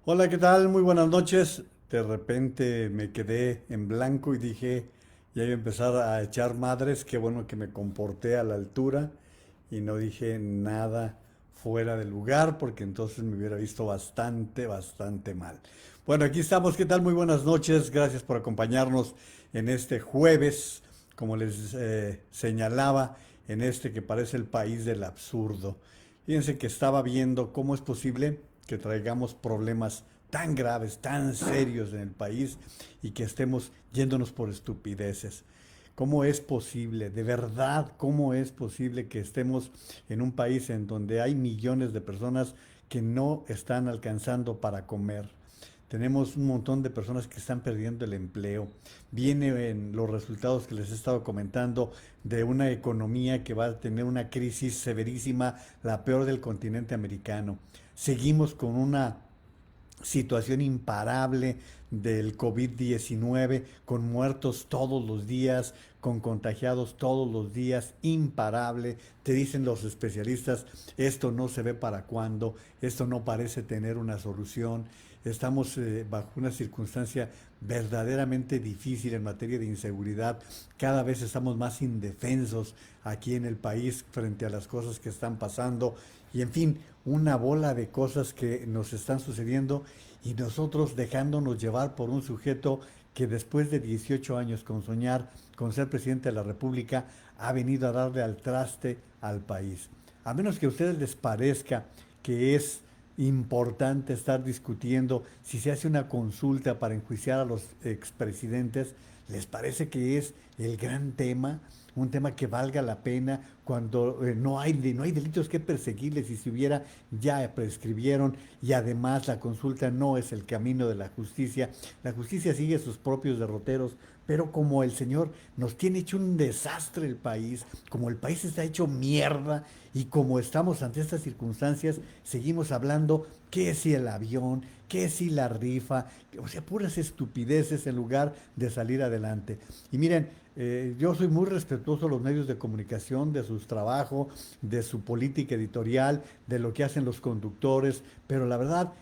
Hola, ¿qué tal? Muy buenas noches. De repente me quedé en blanco y dije, ya iba a empezar a echar madres. Qué bueno que me comporté a la altura y no dije nada fuera de lugar porque entonces me hubiera visto bastante mal. Bueno, aquí estamos. ¿Qué tal? Muy buenas noches. Gracias por acompañarnos en este jueves, como les señalaba, en este que parece el país del absurdo. Fíjense que estaba viendo cómo es posible que traigamos problemas tan graves, tan serios en el país y que estemos yéndonos por estupideces. ¿Cómo es posible, de verdad, cómo es posible que estemos en un país en donde hay millones de personas que no están alcanzando para comer? Tenemos un montón de personas que están perdiendo el empleo. Viene en los resultados que les he estado comentando de una economía que va a tener una crisis severísima, la peor del continente americano. Seguimos con una situación imparable del COVID-19, con muertos todos los días, con contagiados todos los días, imparable. Te dicen los especialistas, esto no se ve para cuándo, esto no parece tener una solución. Estamos bajo una circunstancia verdaderamente difícil en materia de inseguridad. Cada vez estamos más indefensos aquí en el país frente a las cosas que están pasando. Y en fin, una bola de cosas que nos están sucediendo y nosotros dejándonos llevar por un sujeto que después de 18 años con soñar con ser presidente de la República ha venido a darle al traste al país. A menos que a ustedes les parezca que es importante estar discutiendo si se hace una consulta para enjuiciar a los expresidentes, ¿les parece que es el gran tema? Un tema que valga la pena cuando no hay delitos que perseguirles y si hubiera ya prescribieron y además la consulta no es el camino de la justicia. La justicia sigue sus propios derroteros, pero como el Señor nos tiene hecho un desastre el país, como el país está hecho mierda y como estamos ante estas circunstancias, seguimos hablando que si el avión, que si la rifa, o sea, puras estupideces en lugar de salir adelante. Y miren, yo soy muy respetuoso de los medios de comunicación, de sus trabajos, de su política editorial, de lo que hacen los conductores, pero la verdad,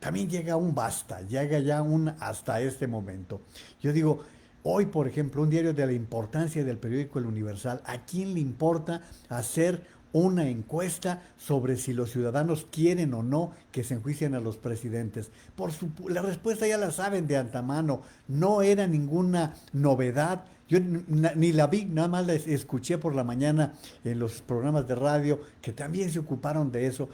también llega un basta, llega ya un hasta este momento. Yo digo, hoy, por ejemplo, un diario de la importancia del periódico El Universal, ¿a quién le importa hacer una encuesta sobre si los ciudadanos quieren o no que se enjuicien a los presidentes? La respuesta ya la saben de antemano, no era ninguna novedad. Yo ni la vi, nada más la escuché por la mañana en los programas de radio que también se ocuparon de eso.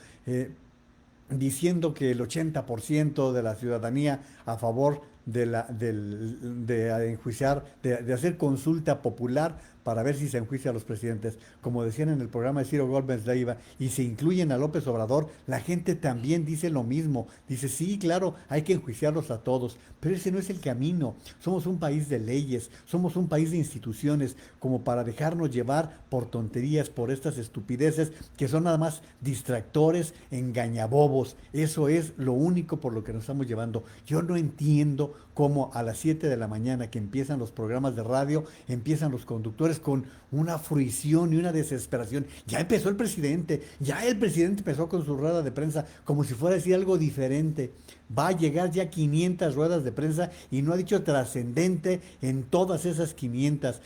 Diciendo que el 80% de la ciudadanía a favor de enjuiciar, de hacer consulta popular para ver si se enjuicia a los presidentes. Como decían en el programa de Ciro Gómez Leiva, y se incluyen a López Obrador, la gente también dice lo mismo. Dice, sí, claro, hay que enjuiciarlos a todos, pero ese no es el camino. Somos un país de leyes, somos un país de instituciones, como para dejarnos llevar por tonterías, por estas estupideces que son nada más distractores, engañabobos. Eso es lo único por lo que nos estamos llevando. Yo no entiendo cómo a las 7 de la mañana que empiezan los programas de radio, empiezan los conductores con una fruición y una desesperación. Ya empezó el presidente, ya el presidente empezó con su rueda de prensa como si fuera a decir algo diferente. Va a llegar ya 500 ruedas de prensa y no ha dicho trascendente en todas esas 500.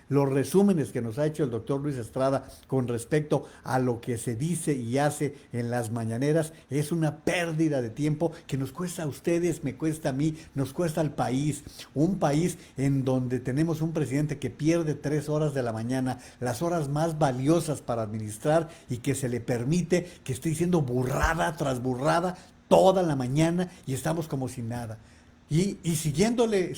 Los resúmenes que nos ha hecho el doctor Luis Estrada con respecto a lo que se dice y hace en las mañaneras es una pérdida de tiempo que nos cuesta a ustedes, me cuesta a mí, nos cuesta al país. Un país en donde tenemos un presidente que pierde 3 horas de la mañana, las horas más valiosas para administrar y que se le permite que esté diciendo burrada tras burrada toda la mañana y estamos como si nada. Y siguiéndole,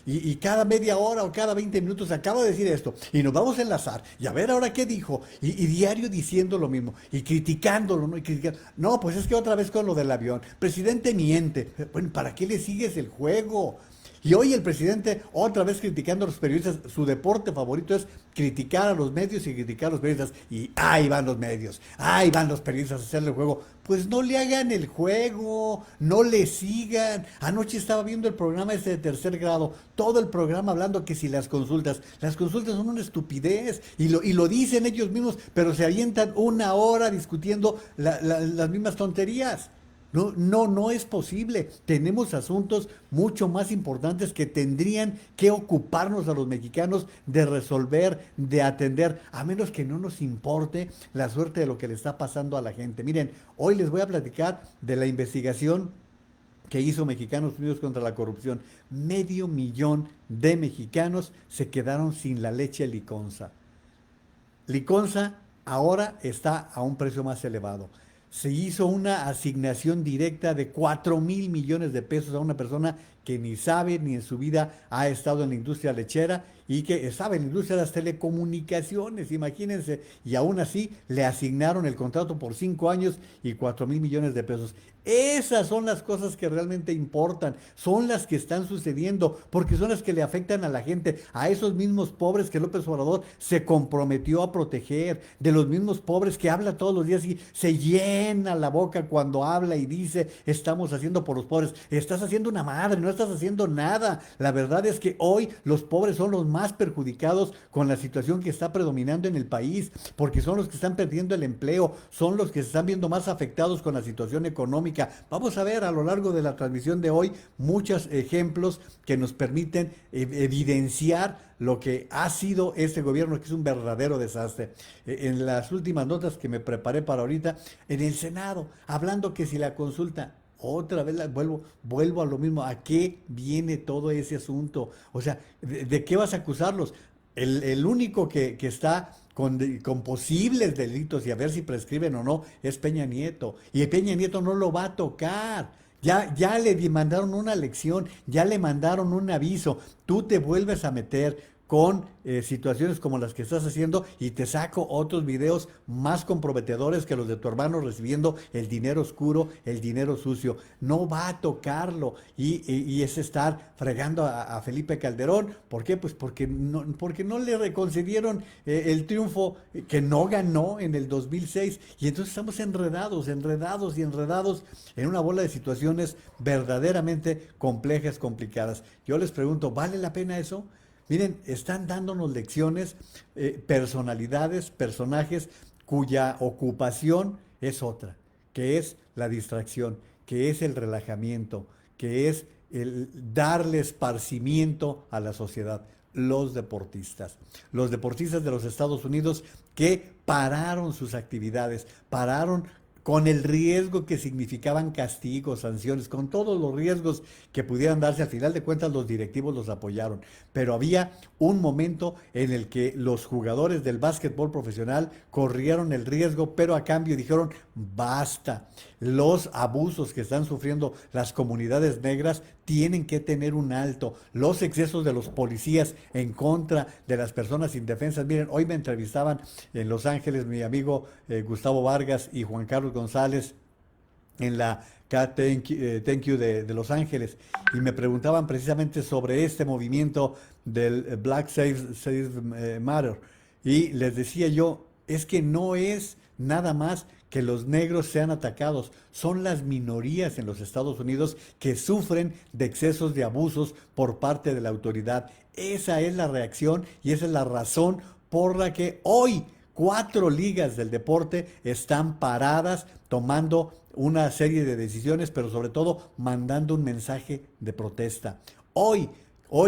y cada media hora o cada 20 minutos acaba de decir esto, y nos vamos a enlazar, y a ver ahora qué dijo, y diario diciendo lo mismo, y criticándolo, ¿no? Y criticando. No, pues es que otra vez con lo del avión, presidente miente. Bueno, ¿para qué le sigues el juego? Y hoy el presidente, otra vez criticando a los periodistas, su deporte favorito es criticar a los medios y criticar a los periodistas. Y ahí van los medios, ahí van los periodistas a hacerle el juego. Pues no le hagan el juego, no le sigan. Anoche estaba viendo el programa ese de tercer grado, todo el programa hablando que si las consultas son una estupidez, y lo dicen ellos mismos, pero se avientan una hora discutiendo las mismas tonterías. No, no, no es posible. Tenemos asuntos mucho más importantes que tendrían que ocuparnos a los mexicanos de resolver, de atender, a menos que no nos importe la suerte de lo que le está pasando a la gente. Miren, hoy les voy a platicar de la investigación que hizo Mexicanos Unidos contra la Corrupción. 500,000 de mexicanos se quedaron sin la leche liconza. Liconza ahora está a un precio más elevado. Se hizo una asignación directa de 4,000 millones de pesos a una persona que ni sabe ni en su vida ha estado en la industria lechera y que estaba en la industria de las telecomunicaciones, imagínense, y aún así le asignaron el contrato por 5 años y 4,000 millones de pesos. Esas son las cosas que realmente importan, son las que están sucediendo, porque son las que le afectan a la gente, a esos mismos pobres que López Obrador se comprometió a proteger, de los mismos pobres que habla todos los días y se llena la boca cuando habla y dice, estamos haciendo por los pobres. Estás haciendo una madre, no estás haciendo nada. La verdad es que hoy los pobres son los más perjudicados con la situación que está predominando en el país, porque son los que están perdiendo el empleo, son los que se están viendo más afectados con la situación económica. Vamos a ver a lo largo de la transmisión de hoy muchos ejemplos que nos permiten evidenciar lo que ha sido este gobierno, que es un verdadero desastre. En las últimas notas que me preparé para ahorita, en el Senado, hablando que si la consulta, otra vez vuelvo a lo mismo. ¿A qué viene todo ese asunto? O sea, ¿de qué vas a acusarlos? El único que está con posibles delitos y a ver si prescriben o no es Peña Nieto. Y Peña Nieto no lo va a tocar. Ya le mandaron una lección, ya le mandaron un aviso. Tú te vuelves a meter con situaciones como las que estás haciendo y te saco otros videos más comprometedores que los de tu hermano recibiendo el dinero oscuro, el dinero sucio. No va a tocarlo y es estar fregando a Felipe Calderón. ¿Por qué? Pues porque no le concedieron el triunfo que no ganó en el 2006 y entonces estamos enredados, enredados y enredados en una bola de situaciones verdaderamente complejas, complicadas. Yo les pregunto, ¿vale la pena eso? Miren, están dándonos lecciones, personalidades, personajes cuya ocupación es otra, que es la distracción, que es el relajamiento, que es el darle esparcimiento a la sociedad. Los deportistas de los Estados Unidos que pararon sus actividades, pararon con el riesgo que significaban castigos, sanciones, con todos los riesgos que pudieran darse. Al final de cuentas los directivos los apoyaron, pero había un momento en el que los jugadores del básquetbol profesional corrieron el riesgo, pero a cambio dijeron, basta, los abusos que están sufriendo las comunidades negras tienen que tener un alto, los excesos de los policías en contra de las personas indefensas. Miren, hoy me entrevistaban en Los Ángeles mi amigo Gustavo Vargas y Juan Carlos González en la Thank You de Los Ángeles y me preguntaban precisamente sobre este movimiento del Black Lives Matter y les decía yo, es que no es nada más que los negros sean atacados, son las minorías en los Estados Unidos que sufren de excesos de abusos por parte de la autoridad. Esa es la reacción y esa es la razón por la que hoy 4 ligas del deporte están paradas tomando una serie de decisiones, pero sobre todo mandando un mensaje de protesta. Hoy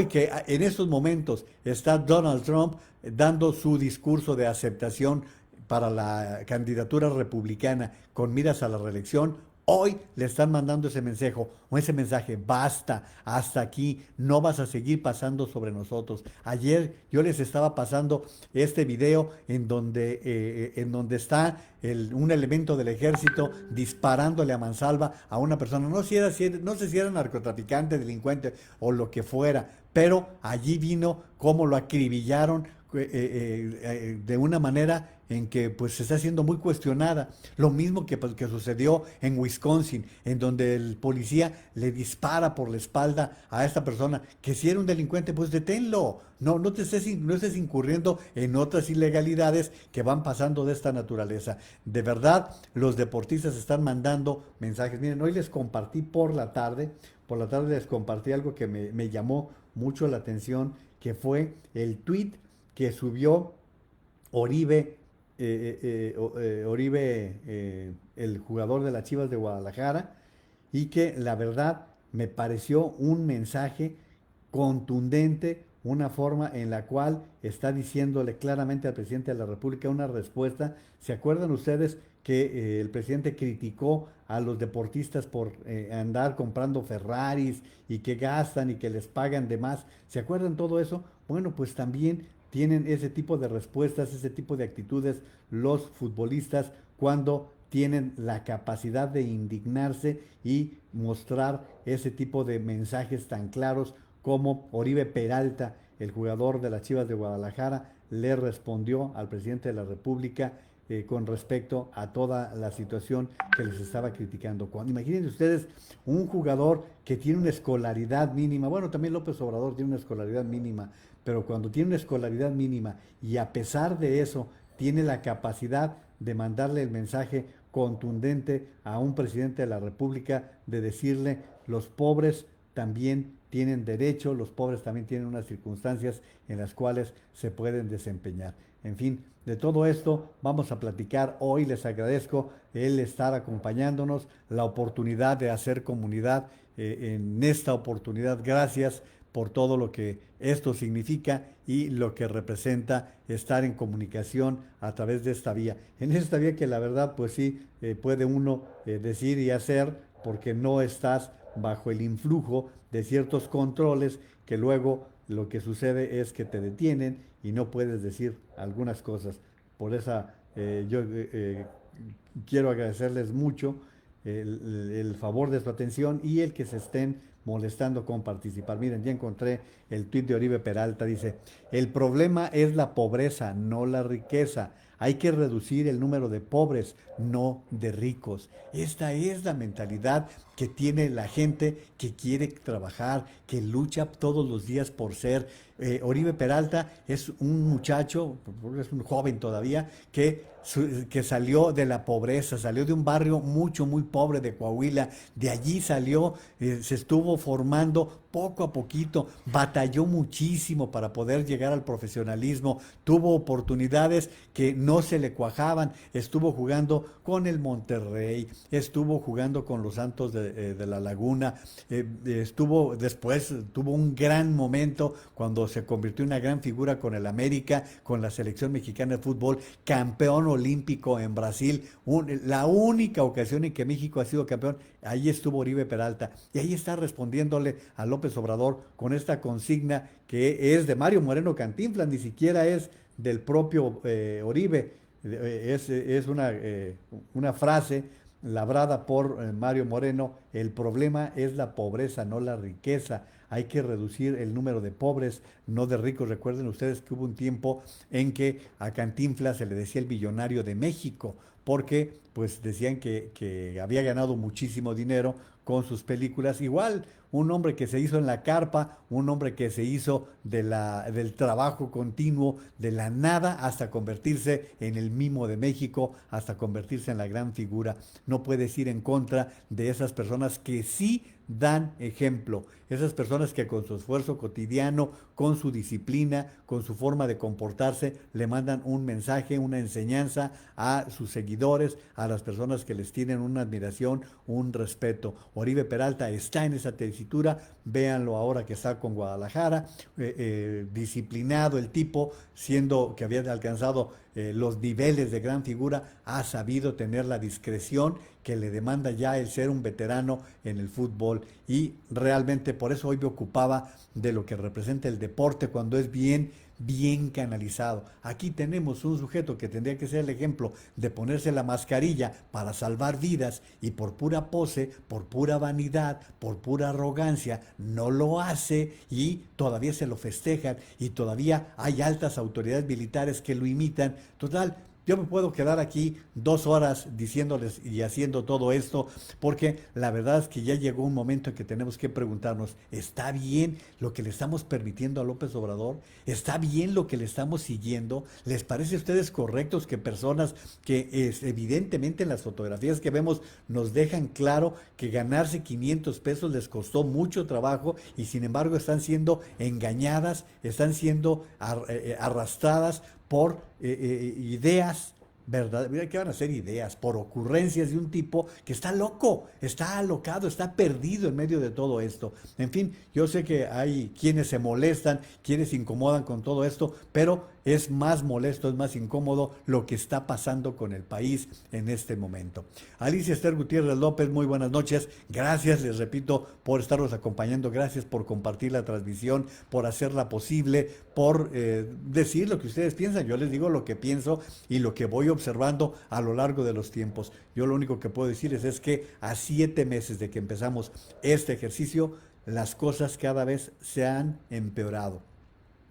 que en estos momentos está Donald Trump dando su discurso de aceptación para la candidatura republicana con miras a la reelección, hoy le están mandando ese mensaje, basta, hasta aquí, no vas a seguir pasando sobre nosotros. Ayer yo les estaba pasando este video en donde está un elemento del ejército disparándole a mansalva a una persona, no sé si era narcotraficante, delincuente o lo que fuera, pero allí vino cómo lo acribillaron de una manera en que pues se está siendo muy cuestionada. Lo mismo que sucedió en Wisconsin, en donde el policía le dispara por la espalda a esta persona, que si era un delincuente, pues deténlo. No estés incurriendo en otras ilegalidades que van pasando de esta naturaleza. De verdad, los deportistas están mandando mensajes. Miren, hoy les compartí por la tarde les compartí algo que me llamó mucho la atención, que fue el tweet que subió Oribe, el jugador de las Chivas de Guadalajara, y que la verdad me pareció un mensaje contundente, una forma en la cual está diciéndole claramente al presidente de la República una respuesta. ¿Se acuerdan ustedes que el presidente criticó a los deportistas por andar comprando Ferraris y que gastan y que les pagan de más? ¿Se acuerdan todo eso? Bueno, pues también tienen ese tipo de respuestas, ese tipo de actitudes los futbolistas cuando tienen la capacidad de indignarse y mostrar ese tipo de mensajes tan claros como Oribe Peralta, el jugador de las Chivas de Guadalajara, le respondió al presidente de la República con respecto a toda la situación que les estaba criticando. Cuando, imaginen ustedes un jugador que tiene una escolaridad mínima, bueno, también López Obrador tiene una escolaridad mínima, pero cuando tiene una escolaridad mínima y a pesar de eso tiene la capacidad de mandarle el mensaje contundente a un presidente de la República de decirle los pobres también tienen derecho, los pobres también tienen unas circunstancias en las cuales se pueden desempeñar. En fin, de todo esto vamos a platicar hoy. Les agradezco el estar acompañándonos, la oportunidad de hacer comunidad en esta oportunidad. Gracias por todo lo que esto significa y lo que representa estar en comunicación a través de esta vía. En esta vía que la verdad pues sí puede uno decir y hacer porque no estás bajo el influjo de ciertos controles que luego lo que sucede es que te detienen y no puedes decir algunas cosas. Por esa yo quiero agradecerles mucho el favor de su atención y el que se estén molestando con participar. Miren, ya encontré el tuit de Oribe Peralta, dice, el problema es la pobreza, no la riqueza. Hay que reducir el número de pobres, no de ricos. Esta es la mentalidad que tiene la gente que quiere trabajar, que lucha todos los días por ser. Oribe Peralta es un muchacho, es un joven todavía, que salió de la pobreza, salió de un barrio muy pobre de Coahuila, de allí salió, se estuvo formando poco a poquito, batalló muchísimo para poder llegar al profesionalismo, tuvo oportunidades que no se le cuajaban, estuvo jugando con el Monterrey, estuvo jugando con los Santos de la Laguna, después tuvo un gran momento cuando se convirtió en una gran figura con el América, con la selección mexicana de fútbol, campeón olímpico en Brasil, la única ocasión en que México ha sido campeón, ahí estuvo Oribe Peralta y ahí está respondiéndole a López Obrador con esta consigna que es de Mario Moreno Cantinflas, ni siquiera es del propio Oribe, es una frase labrada por Mario Moreno, el problema es la pobreza, no la riqueza. Hay que reducir el número de pobres, no de ricos. Recuerden ustedes que hubo un tiempo en que a Cantinflas se le decía el billonario de México, porque pues decían que había ganado muchísimo dinero con sus películas. Igual, un hombre que se hizo en la carpa, un hombre que se hizo del trabajo continuo, de la nada, hasta convertirse en el mimo de México, hasta convertirse en la gran figura. No puedes ir en contra de esas personas que sí dan ejemplo, esas personas que con su esfuerzo cotidiano, con su disciplina, con su forma de comportarse, le mandan un mensaje, una enseñanza a sus seguidores, a las personas que les tienen una admiración, un respeto. Oribe Peralta está en esa tesitura, véanlo ahora que está con Guadalajara, disciplinado el tipo, siendo que había alcanzado los niveles de gran figura, ha sabido tener la discreción que le demanda ya el ser un veterano en el fútbol y realmente por eso hoy me ocupaba de lo que representa el deporte cuando es bien canalizado. Aquí tenemos un sujeto que tendría que ser el ejemplo de ponerse la mascarilla para salvar vidas y por pura pose, por pura vanidad, por pura arrogancia, no lo hace y todavía se lo festejan y todavía hay altas autoridades militares que lo imitan. Total, yo me puedo quedar aquí 2 horas diciéndoles y haciendo todo esto, porque la verdad es que ya llegó un momento en que tenemos que preguntarnos, ¿está bien lo que le estamos permitiendo a López Obrador? ¿Está bien lo que le estamos siguiendo? ¿Les parece a ustedes correctos que personas que evidentemente en las fotografías que vemos nos dejan claro que ganarse 500 pesos les costó mucho trabajo y sin embargo están siendo engañadas, están siendo arrastradas por ideas ¿verdad? Mira, ¿qué van a ser ideas? Por ocurrencias de un tipo que está loco, está alocado, está perdido en medio de todo esto. En fin, yo sé que hay quienes se molestan, quienes se incomodan con todo esto, pero es más molesto, es más incómodo lo que está pasando con el país en este momento. Alicia Esther Gutiérrez López, muy buenas noches. Gracias, les repito, por estarnos acompañando. Gracias por compartir la transmisión, por hacerla posible, por decir lo que ustedes piensan. Yo les digo lo que pienso y lo que voy observando a lo largo de los tiempos. Yo lo único que puedo decirles es que a 7 meses de que empezamos este ejercicio, las cosas cada vez se han empeorado.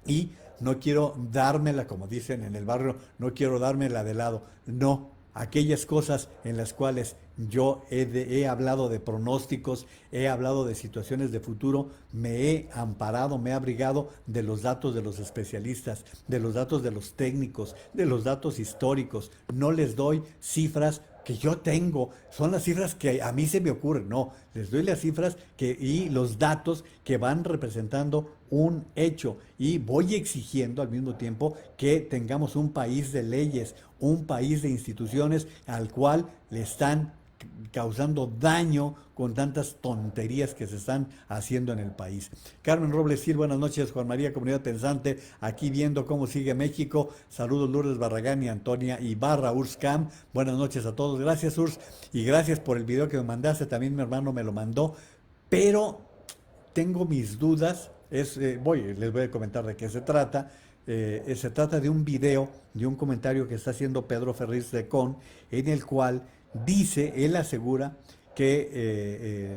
Y no quiero dármela, como dicen en el barrio, no quiero dármela de lado. No, aquellas cosas en las cuales yo he hablado de pronósticos, he hablado de situaciones de futuro, me he amparado, me he abrigado de los datos de los especialistas, de los datos de los técnicos, de los datos históricos. No les doy cifras que yo tengo, son las cifras que a mí se me ocurren, no, les doy las cifras y los datos que van representando un hecho y voy exigiendo al mismo tiempo que tengamos un país de leyes, un país de instituciones al cual le están causando daño con tantas tonterías que se están haciendo en el país. Carmen Robles Gil, buenas noches. Juan María, Comunidad Pensante, aquí viendo cómo sigue México. Saludos Lourdes Barragán y Antonia Ibarra, Urscam. Buenas noches a todos. Gracias, Urs. Y gracias por el video que me mandaste. También mi hermano me lo mandó. Pero tengo mis dudas. Les voy a comentar de qué se trata. Se trata de un video, de un comentario que está haciendo Pedro Ferriz de Con, en el cual dice, él asegura que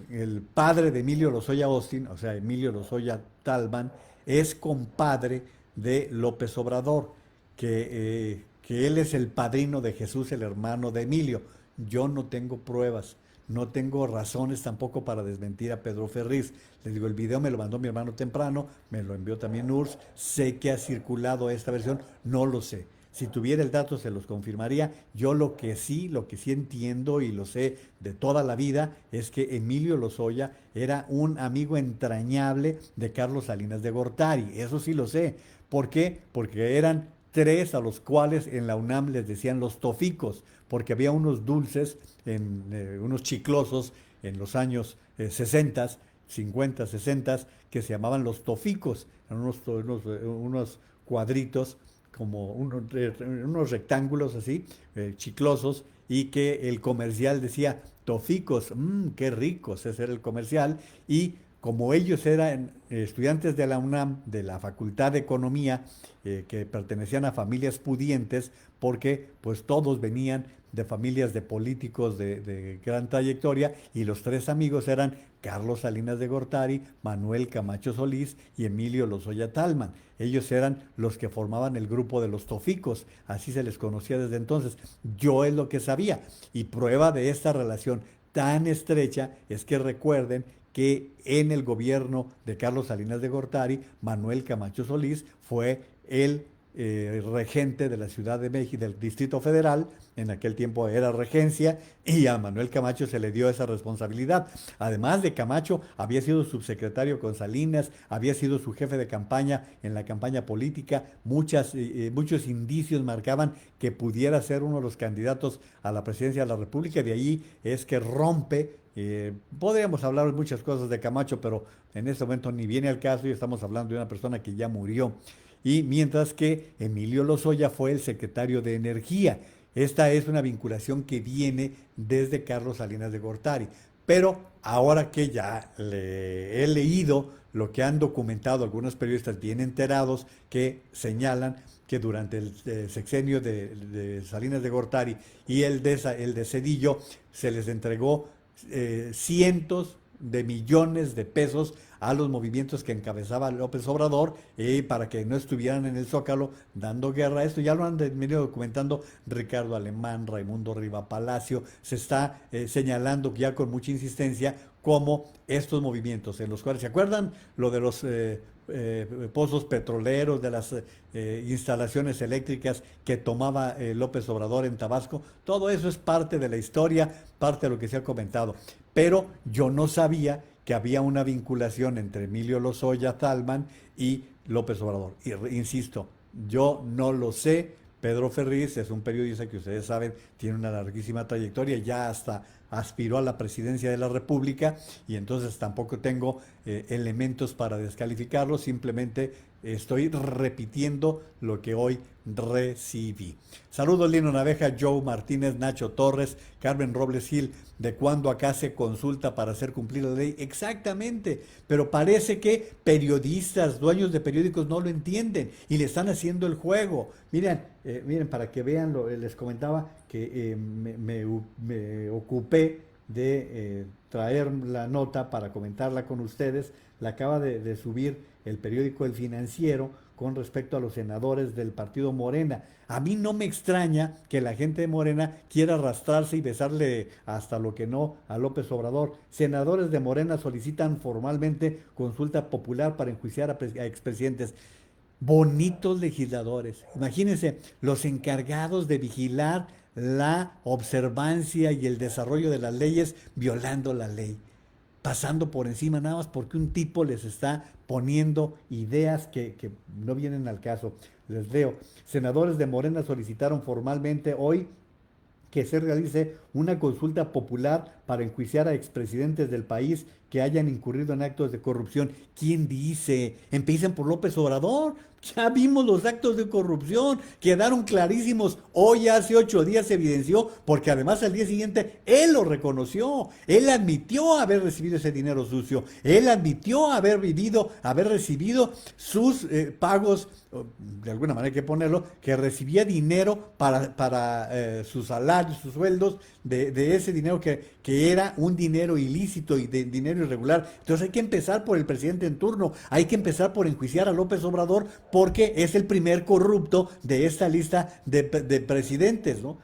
el padre de Emilio Lozoya Austin, o sea, Emilio Lozoya Talman, es compadre de López Obrador, que él es el padrino de Jesús, el hermano de Emilio. Yo no tengo pruebas, no tengo razones tampoco para desmentir a Pedro Ferriz. Les digo, el video me lo mandó mi hermano temprano, me lo envió también URSS, sé que ha circulado esta versión, no lo sé. Si tuviera el dato se los confirmaría. Yo lo que sí entiendo y lo sé de toda la vida es que Emilio Lozoya era un amigo entrañable de Carlos Salinas de Gortari. Eso sí lo sé. ¿Por qué? Porque eran tres a los cuales en la UNAM les decían los toficos, porque había unos dulces, unos chiclosos en los años 60, 50, 60, que se llamaban los toficos, eran unos cuadritos como unos rectángulos así, chiclosos, y que el comercial decía, toficos, qué ricos, ese era el comercial, y como ellos eran estudiantes de la UNAM, de la Facultad de Economía, que pertenecían a familias pudientes, porque pues todos venían de familias de políticos de gran trayectoria, y los tres amigos eran Carlos Salinas de Gortari, Manuel Camacho Solís y Emilio Lozoya Talman. Ellos eran los que formaban el grupo de los toficos, así se les conocía desde entonces. Yo es lo que sabía, y prueba de esta relación tan estrecha es que recuerden que en el gobierno de Carlos Salinas de Gortari, Manuel Camacho Solís fue el regente de la Ciudad de México, del Distrito Federal, en aquel tiempo era regencia, y a Manuel Camacho se le dio esa responsabilidad. Además de Camacho, había sido subsecretario con Salinas, había sido su jefe de campaña en la campaña política, muchos indicios marcaban que pudiera ser uno de los candidatos a la presidencia de la República, y de ahí es que rompe. Podríamos hablar de muchas cosas de Camacho, pero en este momento ni viene al caso y estamos hablando de una persona que ya murió. Y mientras que Emilio Lozoya fue el secretario de Energía. Esta es una vinculación que viene desde Carlos Salinas de Gortari. Pero ahora que ya he leído lo que han documentado algunos periodistas bien enterados que señalan que durante el sexenio de Salinas de Gortari y el de Zedillo se les entregó cientos de millones de pesos a los movimientos que encabezaba López Obrador para que no estuvieran en el Zócalo dando guerra. Esto ya lo han venido documentando Ricardo Alemán, Raimundo Riva Palacio. Se está señalando ya con mucha insistencia cómo estos movimientos, en los cuales, ¿se acuerdan? Lo de los pozos petroleros, de las instalaciones eléctricas que tomaba López Obrador en Tabasco. Todo eso es parte de la historia, parte de lo que se ha comentado. Pero yo no sabía que había una vinculación entre Emilio Lozoya Talman y López Obrador. Y insisto, yo no lo sé, Pedro Ferriz es un periodista que ustedes saben tiene una larguísima trayectoria, ya hasta aspiró a la presidencia de la República y entonces tampoco tengo elementos para descalificarlo, simplemente estoy repitiendo lo que hoy recibí. Saludos Lino Naveja, Joe Martínez, Nacho Torres, Carmen Robles Gil. ¿De cuándo acá se consulta para hacer cumplir la ley? Exactamente, pero parece que periodistas, dueños de periódicos no lo entienden y le están haciendo el juego. Miren, para que vean, les comentaba que me ocupé de traer la nota para comentarla con ustedes. La acaba de subir el periódico El Financiero con respecto a los senadores del partido Morena. A mí no me extraña que la gente de Morena quiera arrastrarse y besarle hasta lo que no a López Obrador. Senadores de Morena solicitan formalmente consulta popular para enjuiciar a expresidentes. Bonitos legisladores. Imagínense, los encargados de vigilar la observancia y el desarrollo de las leyes violando la ley, pasando por encima nada más porque un tipo les está poniendo ideas que no vienen al caso. Les leo, senadores de Morena solicitaron formalmente hoy que se realice una consulta popular para enjuiciar a expresidentes del país que hayan incurrido en actos de corrupción. ¿Quién dice? Empiecen por López Obrador. Ya vimos los actos de corrupción, quedaron clarísimos. Hoy hace 8 días se evidenció, porque además al día siguiente él lo reconoció. Él admitió haber recibido ese dinero sucio. Él admitió haber recibido sus pagos, de alguna manera hay que ponerlo, que recibía dinero para sus salarios, sus sueldos, de ese dinero que era un dinero ilícito y de dinero irregular. Entonces hay que empezar por el presidente en turno, hay que empezar por enjuiciar a López Obrador porque es el primer corrupto de esta lista de presidentes, ¿no?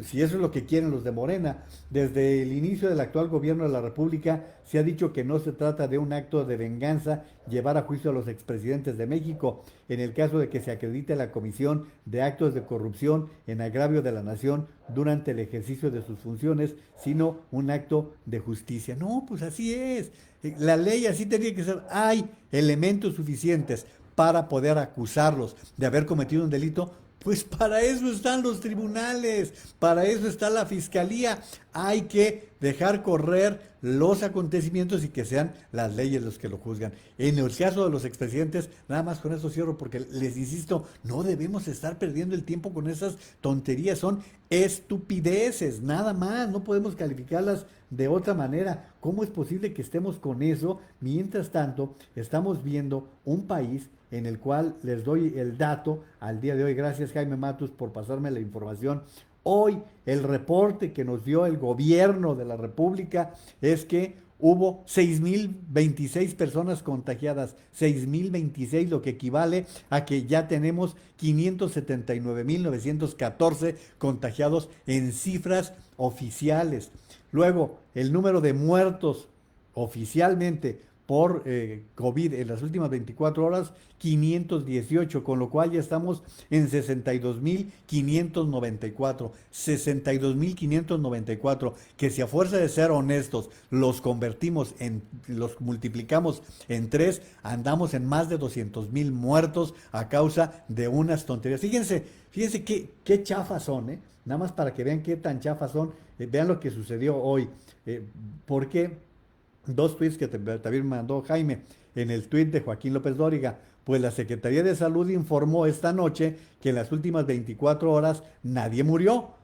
Si eso es lo que quieren los de Morena. Desde el inicio del actual gobierno de la República se ha dicho que no se trata de un acto de venganza llevar a juicio a los expresidentes de México, en el caso de que se acredite la comisión de actos de corrupción en agravio de la nación durante el ejercicio de sus funciones, sino un acto de justicia. No, pues así es. La ley así tenía que ser. Hay elementos suficientes para poder acusarlos de haber cometido un delito. Pues para eso están los tribunales, para eso está la fiscalía. Hay que dejar correr los acontecimientos y que sean las leyes los que lo juzgan. En el caso de los expresidentes, nada más con eso cierro porque les insisto, no debemos estar perdiendo el tiempo con esas tonterías, son estupideces, nada más, no podemos calificarlas de otra manera. ¿Cómo es posible que estemos con eso? Mientras tanto, estamos viendo un país en el cual les doy el dato al día de hoy. Gracias Jaime Matus por pasarme la información. Hoy el reporte que nos dio el gobierno de la República es que hubo 6.026 personas contagiadas, 6.026, lo que equivale a que ya tenemos 579.914 contagiados en cifras oficiales. Luego, el número de muertos oficialmente por COVID en las últimas 24 horas, 518, con lo cual ya estamos en 62.594. 62.594, que si a fuerza de ser honestos los multiplicamos en 3, andamos en más de 200.000 muertos a causa de unas tonterías. Fíjense qué chafas son, nada más para que vean qué tan chafas son. Vean lo que sucedió hoy. Porque 2 tweets que también mandó Jaime. En el tweet de Joaquín López Dóriga, pues la Secretaría de Salud informó esta noche que en las últimas 24 horas nadie murió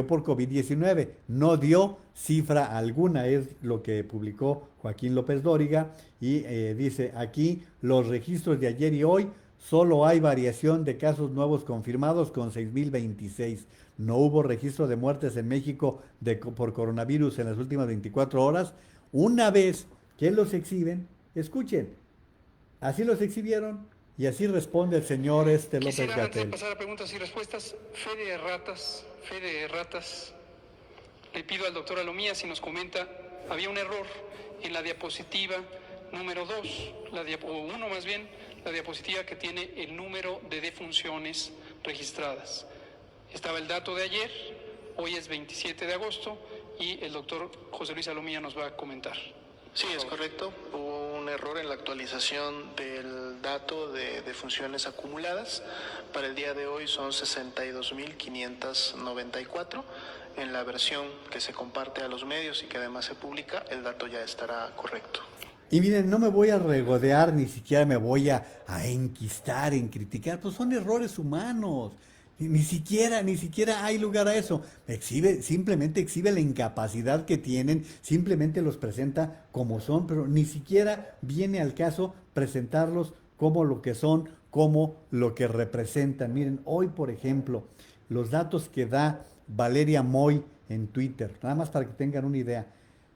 por COVID-19, no dio cifra alguna, es lo que publicó Joaquín López Dóriga, y dice aquí, los registros de ayer y hoy, solo hay variación de casos nuevos confirmados con 6.026. No hubo registro de muertes en México por coronavirus en las últimas 24 horas. Una vez que los exhiben, escuchen, así los exhibieron y así responde el señor López-Gatell. Antes de pasar a preguntas y respuestas, fe de ratas, le pido al doctor Alomía si nos comenta, había un error en la diapositiva número 2, la diapositiva que tiene el número de defunciones registradas. Estaba el dato de ayer, hoy es 27 de agosto y el doctor José Luis Alomía nos va a comentar. Sí, es correcto. Hubo un error en la actualización del dato de defunciones acumuladas. Para el día de hoy son 62.594. En la versión que se comparte a los medios y que además se publica, el dato ya estará correcto. Y miren, no me voy a regodear, ni siquiera me voy a enquistar, en criticar, pues son errores humanos. Ni siquiera hay lugar a eso. Simplemente exhibe la incapacidad que tienen, simplemente los presenta como son, pero ni siquiera viene al caso presentarlos como lo que son, como lo que representan. Miren, hoy, por ejemplo, los datos que da Valeria Moy en Twitter, nada más para que tengan una idea.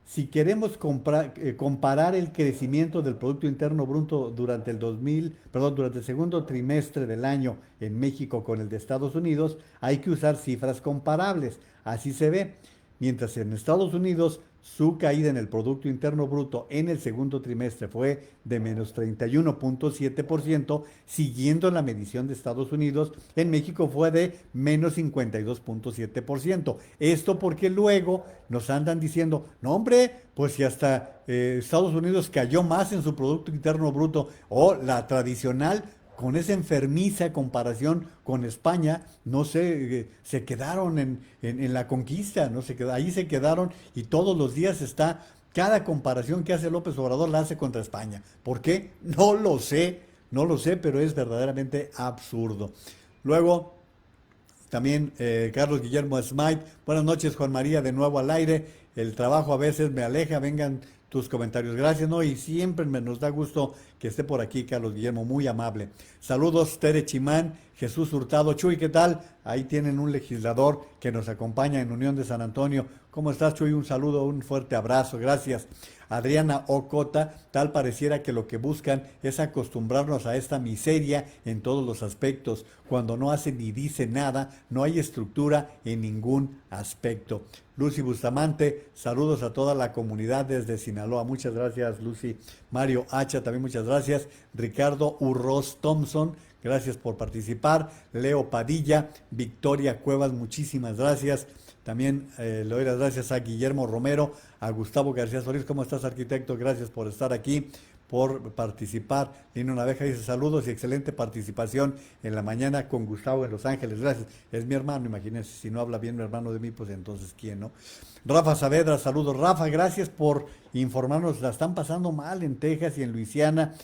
Si queremos comparar el crecimiento del Producto Interno Bruto durante durante el segundo trimestre del año en México con el de Estados Unidos, hay que usar cifras comparables. Así se ve. Mientras en Estados Unidos su caída en el Producto Interno Bruto en el segundo trimestre fue de menos 31.7%, siguiendo la medición de Estados Unidos, en México fue de menos 52.7%. Esto porque luego nos andan diciendo, no hombre, pues si hasta Estados Unidos cayó más en su Producto Interno Bruto, o la tradicional con esa enfermiza comparación con España, no sé, se quedaron en la conquista, no se ahí se quedaron, y todos los días está, cada comparación que hace López Obrador la hace contra España. ¿Por qué? No lo sé, pero es verdaderamente absurdo. Luego, también Carlos Guillermo Smite, buenas noches Juan María, de nuevo al aire, el trabajo a veces me aleja, vengan tus comentarios, gracias, ¿no? Y siempre nos da gusto que esté por aquí Carlos Guillermo, muy amable. Saludos Tere Chimán, Jesús Hurtado, Chuy, ¿qué tal? Ahí tienen un legislador que nos acompaña en Unión de San Antonio. ¿Cómo estás, Chuy? Un saludo, un fuerte abrazo, gracias. Adriana Ocota, tal pareciera que lo que buscan es acostumbrarnos a esta miseria en todos los aspectos. Cuando no hace ni dice nada, no hay estructura en ningún aspecto. Lucy Bustamante, saludos a toda la comunidad desde Sinaloa. Muchas gracias, Lucy. Mario Hacha, también muchas gracias. Ricardo Urroz Thompson, gracias por participar. Leo Padilla, Victoria Cuevas, muchísimas gracias. También le doy las gracias a Guillermo Romero, a Gustavo García Solís. ¿Cómo estás, arquitecto? Gracias por estar aquí, por participar. Lino Naveja dice saludos y excelente participación en la mañana con Gustavo en Los Ángeles. Gracias. Es mi hermano, imagínense, si no habla bien mi hermano de mí, pues entonces ¿quién, no? Rafa Saavedra, saludos. Rafa, gracias por informarnos. La están pasando mal en Texas y en Luisiana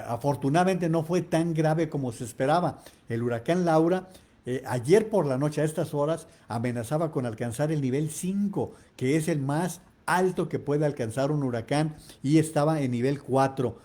afortunadamente no fue tan grave como se esperaba. El huracán Laura ayer por la noche a estas horas amenazaba con alcanzar el nivel 5, que es el más alto que puede alcanzar un huracán, y estaba en nivel 4.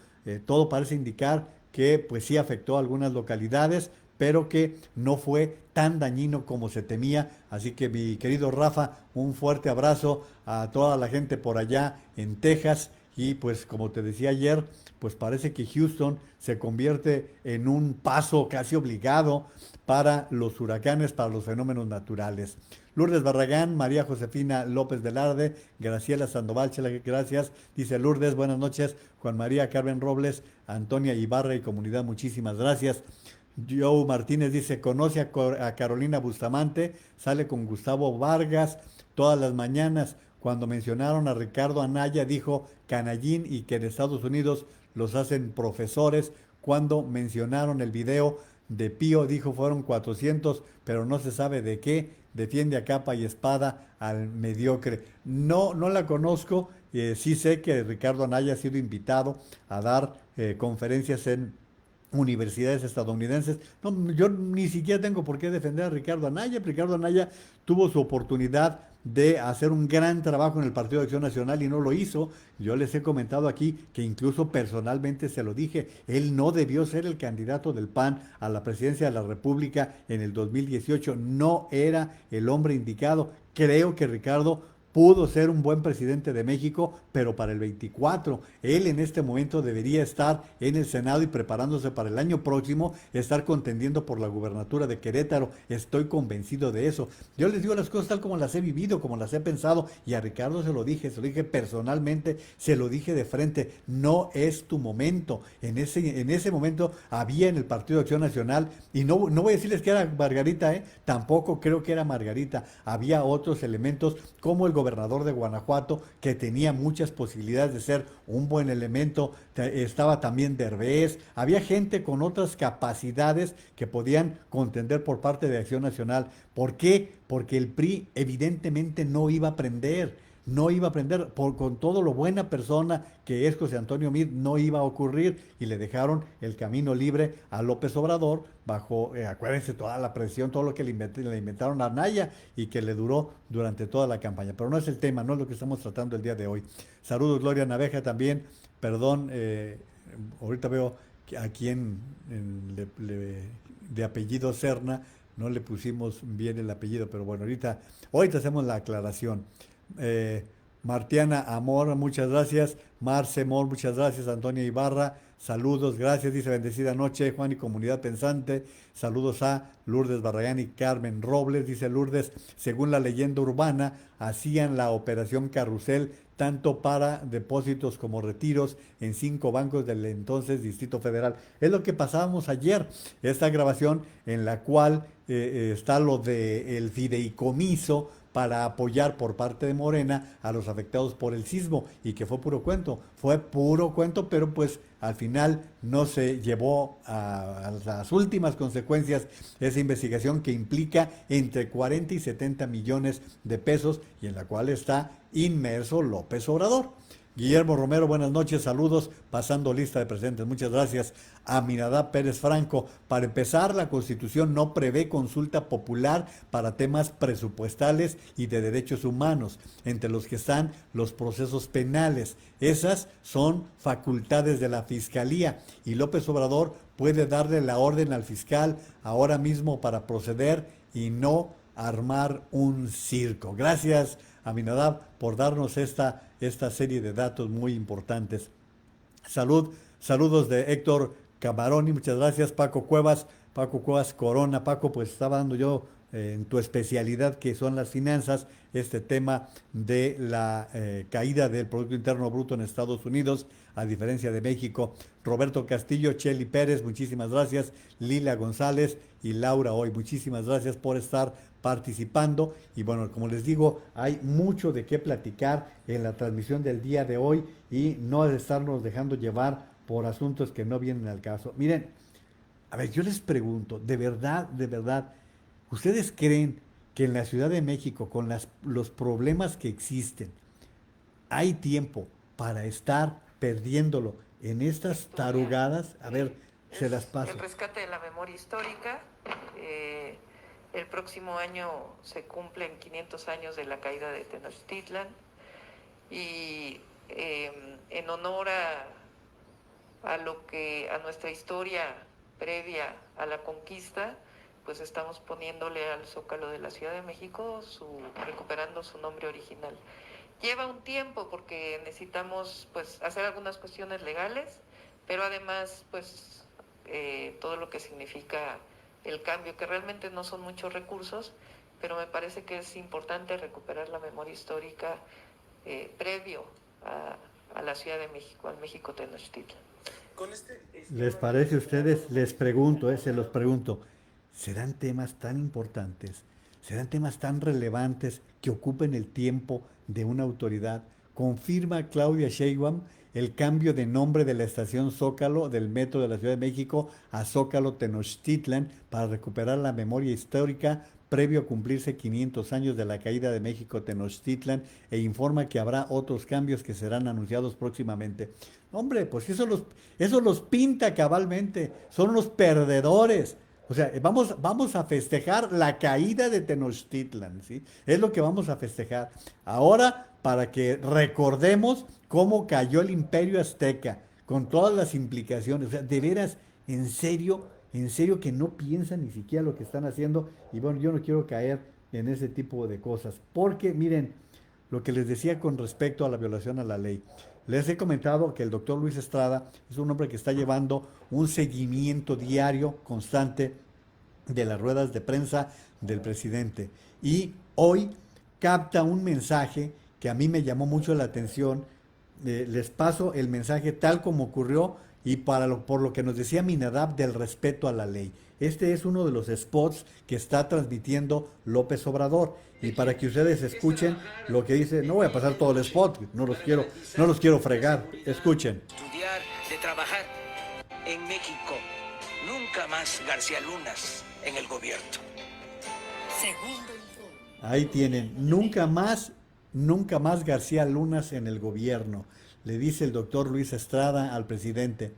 Todo parece indicar que pues sí afectó a algunas localidades, pero que no fue tan dañino como se temía. Así que mi querido Rafa, un fuerte abrazo a toda la gente por allá en Texas. Y pues como te decía ayer, pues parece que Houston se convierte en un paso casi obligado para los huracanes, para los fenómenos naturales. Lourdes Barragán, María Josefina López Velarde, Graciela Sandoval, gracias. Dice Lourdes, buenas noches. Juan María, Carmen Robles, Antonia Ibarra y comunidad, muchísimas gracias. Joe Martínez dice, conoce a Carolina Bustamante, sale con Gustavo Vargas todas las mañanas. Cuando mencionaron a Ricardo Anaya, dijo canallín y que en Estados Unidos los hacen profesores. Cuando mencionaron el video de Pío, dijo fueron 400, pero no se sabe de qué. Defiende a capa y espada al mediocre. No la conozco. Sí sé que Ricardo Anaya ha sido invitado a dar conferencias en universidades estadounidenses. No, yo ni siquiera tengo por qué defender a Ricardo Anaya. Ricardo Anaya tuvo su oportunidad de hacer un gran trabajo en el Partido de Acción Nacional y no lo hizo. Yo les he comentado aquí que incluso personalmente se lo dije, él no debió ser el candidato del PAN a la presidencia de la República en el 2018, no era el hombre indicado. Creo que Ricardo pudo ser un buen presidente de México, pero para el 24. Él en este momento debería estar en el Senado y preparándose para el año próximo, estar contendiendo por la gubernatura de Querétaro. Estoy convencido de eso. Yo les digo las cosas tal como las he vivido, como las he pensado, y a Ricardo se lo dije personalmente, se lo dije de frente. No es tu momento. En ese momento había en el Partido de Acción Nacional, y no voy a decirles que era Margarita, tampoco creo que era Margarita. Había otros elementos como el gobernador gobernador de Guanajuato que tenía muchas posibilidades de ser un buen elemento, estaba también Derbez, había gente con otras capacidades que podían contender por parte de Acción Nacional. ¿Por qué? Porque el PRI evidentemente no iba a aprender. No iba a aprender, con todo lo buena persona que es José Antonio Meade, no iba a ocurrir y le dejaron el camino libre a López Obrador bajo, acuérdense, toda la presión, todo lo que le inventaron a Anaya y que le duró durante toda la campaña. Pero no es el tema, no es lo que estamos tratando el día de hoy. Saludos, Gloria Naveja también, perdón, ahorita veo que aquí de apellido Serna, no le pusimos bien el apellido, pero bueno, ahorita hacemos la aclaración. Martiana Amor, muchas gracias. Marce Mor, muchas gracias. Antonia Ibarra, saludos, gracias. Dice bendecida noche, Juan y comunidad pensante. Saludos a Lourdes Barragán y Carmen Robles. Dice Lourdes, según la leyenda urbana, hacían la operación Carrusel tanto para depósitos como retiros en 5 bancos del entonces Distrito Federal. Es lo que pasábamos ayer, esta grabación en la cual está lo del fideicomiso para apoyar por parte de Morena a los afectados por el sismo, y que fue puro cuento, pero pues al final no se llevó a las últimas consecuencias esa investigación que implica entre 40 y 70 millones de pesos y en la cual está inmerso López Obrador. Guillermo Romero, buenas noches, saludos, pasando lista de presentes, muchas gracias. Aminadab Pérez Franco, para empezar, la Constitución no prevé consulta popular para temas presupuestales y de derechos humanos, entre los que están los procesos penales. Esas son facultades de la Fiscalía y López Obrador puede darle la orden al fiscal ahora mismo para proceder y no armar un circo. Gracias, Aminadab, por darnos esta serie de datos muy importantes. Saludos de Héctor Camaroni, muchas gracias. Paco Cuevas Corona. Paco, pues estaba dando yo en tu especialidad, que son las finanzas, este tema de la caída del Producto Interno Bruto en Estados Unidos, a diferencia de México. Roberto Castillo, Cheli Pérez, muchísimas gracias. Lila González y Laura Hoy, muchísimas gracias por estar participando. Y bueno, como les digo, hay mucho de qué platicar en la transmisión del día de hoy y no de estarnos dejando llevar por asuntos que no vienen al caso. Miren, a ver, yo les pregunto, de verdad, ¿ustedes creen que en la Ciudad de México, con los problemas que existen, hay tiempo para estar perdiéndolo en estas tarugadas? A ver, se las paso. El rescate de la memoria histórica. El próximo año se cumplen 500 años de la caída de Tenochtitlan y en honor a nuestra historia previa a la conquista, pues estamos poniéndole al Zócalo de la Ciudad de México recuperando su nombre original. Lleva un tiempo porque necesitamos pues hacer algunas cuestiones legales, pero además pues todo lo que significa el cambio, que realmente no son muchos recursos, pero me parece que es importante recuperar la memoria histórica previo a la Ciudad de México, al México Tenochtitlan. ¿Les parece a ustedes? Les pregunto, se los pregunto, ¿serán temas tan importantes, serán temas tan relevantes que ocupen el tiempo de una autoridad? Confirma Claudia Sheinbaum el cambio de nombre de la estación Zócalo del Metro de la Ciudad de México a Zócalo Tenochtitlan para recuperar la memoria histórica previo a cumplirse 500 años de la caída de México Tenochtitlan, e informa que habrá otros cambios que serán anunciados próximamente. Hombre, pues eso los pinta cabalmente, son los perdedores. O sea, vamos a festejar la caída de Tenochtitlan, ¿sí? Es lo que vamos a festejar. Ahora, para que recordemos cómo cayó el Imperio Azteca, con todas las implicaciones. O sea, de veras, en serio que no piensan ni siquiera lo que están haciendo. Y bueno, yo no quiero caer en ese tipo de cosas. Porque, miren, lo que les decía con respecto a la violación a la ley. Les he comentado que el doctor Luis Estrada es un hombre que está llevando un seguimiento diario, constante, de las ruedas de prensa del presidente. Y hoy capta un mensaje que a mí me llamó mucho la atención. Les paso el mensaje tal como ocurrió y por lo que nos decía Minadab del respeto a la ley. Este es uno de los spots que está transmitiendo López Obrador. Y para que ustedes escuchen lo que dice, no voy a pasar todo el spot, no los quiero fregar. Escuchen. Estudiar, de trabajar en México. Nunca más García Lunas en el gobierno. Segundo informe. Ahí tienen, nunca más García Lunas en el gobierno, le dice el doctor Luis Estrada al presidente.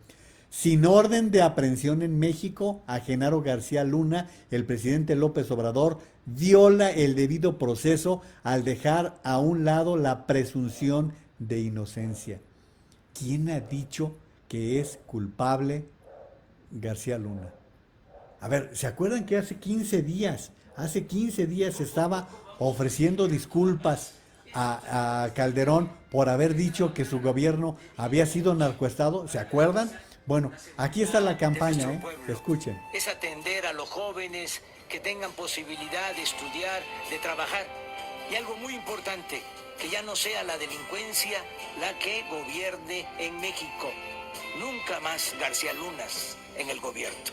Sin orden de aprehensión en México, a Genaro García Luna, el presidente López Obrador viola el debido proceso al dejar a un lado la presunción de inocencia. ¿Quién ha dicho que es culpable García Luna? A ver, ¿se acuerdan que hace 15 días estaba ofreciendo disculpas a Calderón por haber dicho que su gobierno había sido narcoestado? ¿Se acuerdan? Bueno, aquí está la campaña, escuchen. Es atender a los jóvenes que tengan posibilidad de estudiar, de trabajar. Y algo muy importante, que ya no sea la delincuencia la que gobierne en México. Nunca más García Lunas en el gobierno.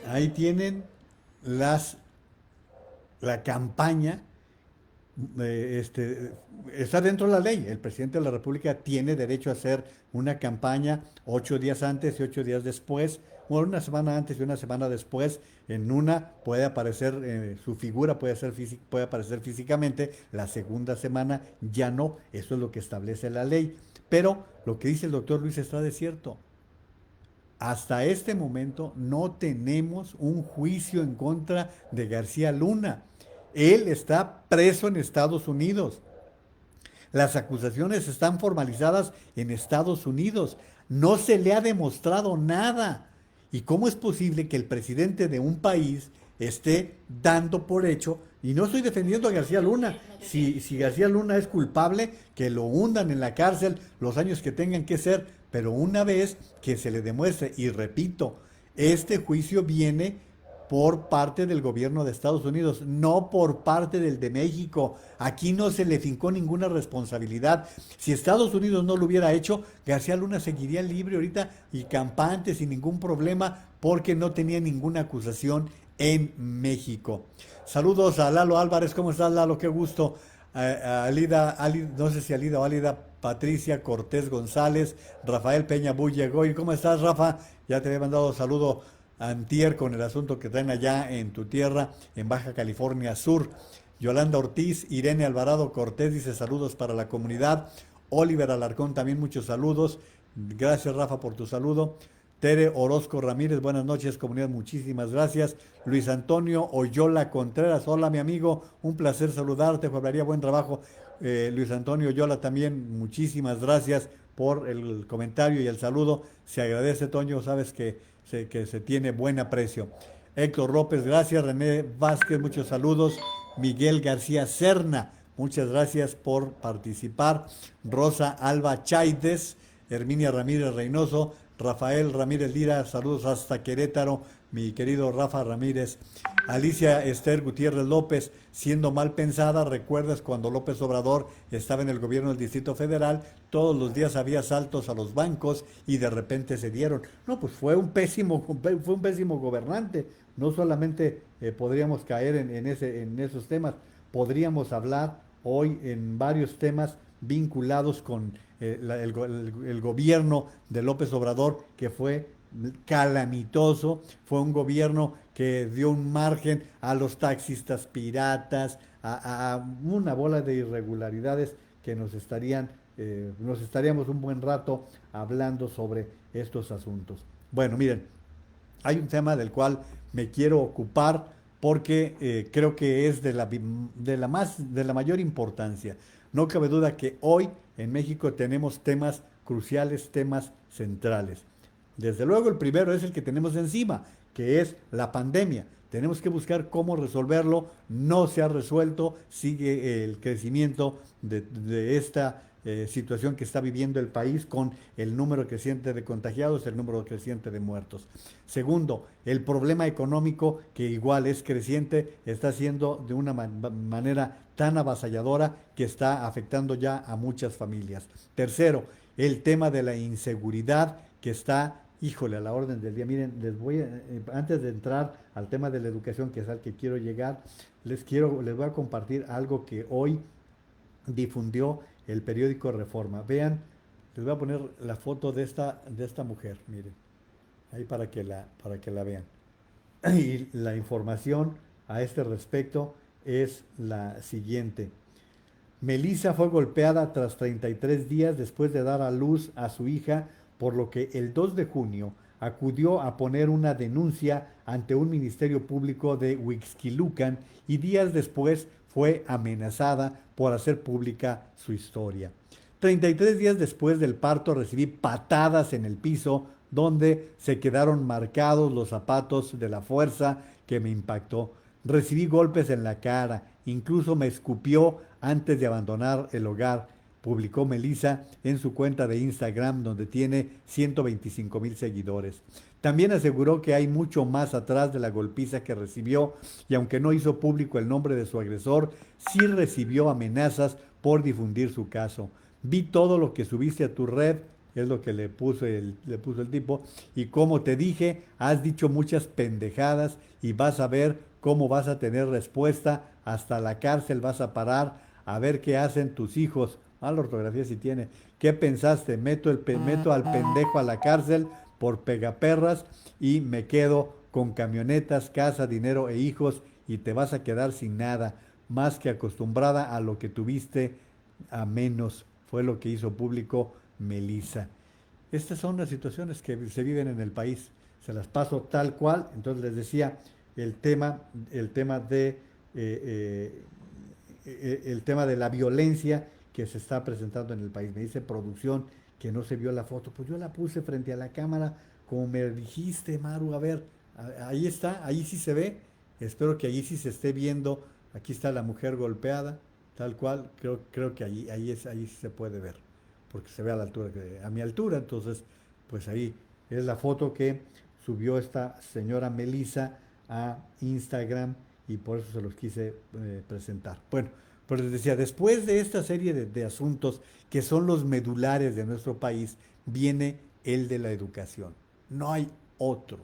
Ahí tienen la campaña. Está dentro de la ley. El presidente de la República tiene derecho a hacer una campaña 8 días antes y 8 días después, o una semana antes y una semana después. En una puede aparecer su figura, puede aparecer físicamente, la segunda semana ya no. Eso es lo que establece la ley. Pero lo que dice el doctor Luis Estrada es cierto. Hasta este momento no tenemos un juicio en contra de García Luna. Él está preso en Estados Unidos. Las acusaciones están formalizadas en Estados Unidos. No se le ha demostrado nada. ¿Y cómo es posible que el presidente de un país esté dando por hecho? Y no estoy defendiendo a García Luna. Si García Luna es culpable, que lo hundan en la cárcel los años que tengan que ser. Pero una vez que se le demuestre, y repito, este juicio viene por parte del gobierno de Estados Unidos, no por parte del de México. Aquí no se le fincó ninguna responsabilidad. Si Estados Unidos no lo hubiera hecho, García Luna seguiría libre ahorita y campante sin ningún problema, porque no tenía ninguna acusación en México. Saludos a Lalo Álvarez. ¿Cómo estás, Lalo? Qué gusto. No sé si Alida o Álida, Patricia Cortés González, Rafael Peña Bullegoy. ¿Cómo estás, Rafa? Ya te había mandado saludo antier con el asunto que traen allá en tu tierra, en Baja California Sur. Yolanda Ortiz, Irene Alvarado Cortés dice saludos para la comunidad. Oliver Alarcón también muchos saludos. Gracias, Rafa, por tu saludo. Tere Orozco Ramírez, buenas noches, comunidad, muchísimas gracias. Luis Antonio Oyola Contreras, hola mi amigo, un placer saludarte, hablaría buen trabajo. Luis Antonio Oyola también, muchísimas gracias por el comentario y el saludo. Se agradece, Toño, sabes que se tiene buen aprecio. Héctor López, gracias. René Vázquez, muchos saludos. Miguel García Serna, muchas gracias por participar. Rosa Alba Chaides, Herminia Ramírez Reynoso, Rafael Ramírez Lira, saludos hasta Querétaro, mi querido Rafa Ramírez. Alicia Esther Gutiérrez López, siendo mal pensada, ¿recuerdas cuando López Obrador estaba en el gobierno del Distrito Federal? Todos los días había asaltos a los bancos y de repente se dieron. No, pues fue un pésimo gobernante. No solamente podríamos caer en esos temas, podríamos hablar hoy en varios temas vinculados con el gobierno de López Obrador, que fue calamitoso. Fue un gobierno que dio un margen a los taxistas piratas, a una bola de irregularidades que nos estaríamos un buen rato hablando sobre estos asuntos. Bueno, miren, hay un tema del cual me quiero ocupar porque creo que es de la mayor importancia. No cabe duda que hoy en México tenemos temas cruciales, temas centrales. Desde luego el primero es el que tenemos encima, que es la pandemia. Tenemos que buscar cómo resolverlo. No se ha resuelto, sigue el crecimiento de esta situación que está viviendo el país, con el número creciente de contagiados, el número creciente de muertos. Segundo, el problema económico, que igual es creciente, está siendo de una manera tan avasalladora que está afectando ya a muchas familias. Tercero, el tema de la inseguridad que está, híjole, a la orden del día. Miren, antes de entrar al tema de la educación, que es al que quiero llegar, les voy a compartir algo que hoy difundió el periódico Reforma. Vean, les voy a poner la foto de esta mujer, miren, ahí para que la vean. Y la información a este respecto es la siguiente. Melissa fue golpeada tras 33 días después de dar a luz a su hija, por lo que el 2 de junio acudió a poner una denuncia ante un ministerio público de Huixquilucan y días después fue amenazada por hacer pública su historia. 33 días después del parto recibí patadas en el piso donde se quedaron marcados los zapatos de la fuerza que me impactó. Recibí golpes en la cara, incluso me escupió antes de abandonar el hogar, publicó Melissa en su cuenta de Instagram, donde tiene 125,000 seguidores. También aseguró que hay mucho más atrás de la golpiza que recibió y aunque no hizo público el nombre de su agresor, sí recibió amenazas por difundir su caso. Vi todo lo que subiste a tu red, es lo que le puso el tipo, y como te dije, has dicho muchas pendejadas y vas a ver cómo vas a tener respuesta, hasta la cárcel vas a parar, a ver qué hacen tus hijos. La ortografía sí tiene. ¿Qué pensaste? Meto al pendejo a la cárcel por pegaperras y me quedo con camionetas, casa, dinero e hijos y te vas a quedar sin nada, más que acostumbrada a lo que tuviste a menos, fue lo que hizo público Melissa. Estas son las situaciones que se viven en el país, se las paso tal cual. Entonces les decía el tema de la violencia que se está presentando en el país. Me dice producción que no se vio la foto, pues yo la puse frente a la cámara como me dijiste, Maru. A ver, ahí está, ahí sí se ve, espero que ahí sí se esté viendo. Aquí está la mujer golpeada, tal cual, creo que ahí sí se puede ver, porque se ve a la altura, a mi altura. Entonces pues ahí es la foto que subió esta señora Melissa a Instagram y por eso se los quise presentar. Bueno, pues les decía, después de esta serie de asuntos que son los medulares de nuestro país, viene el de la educación. No hay otro.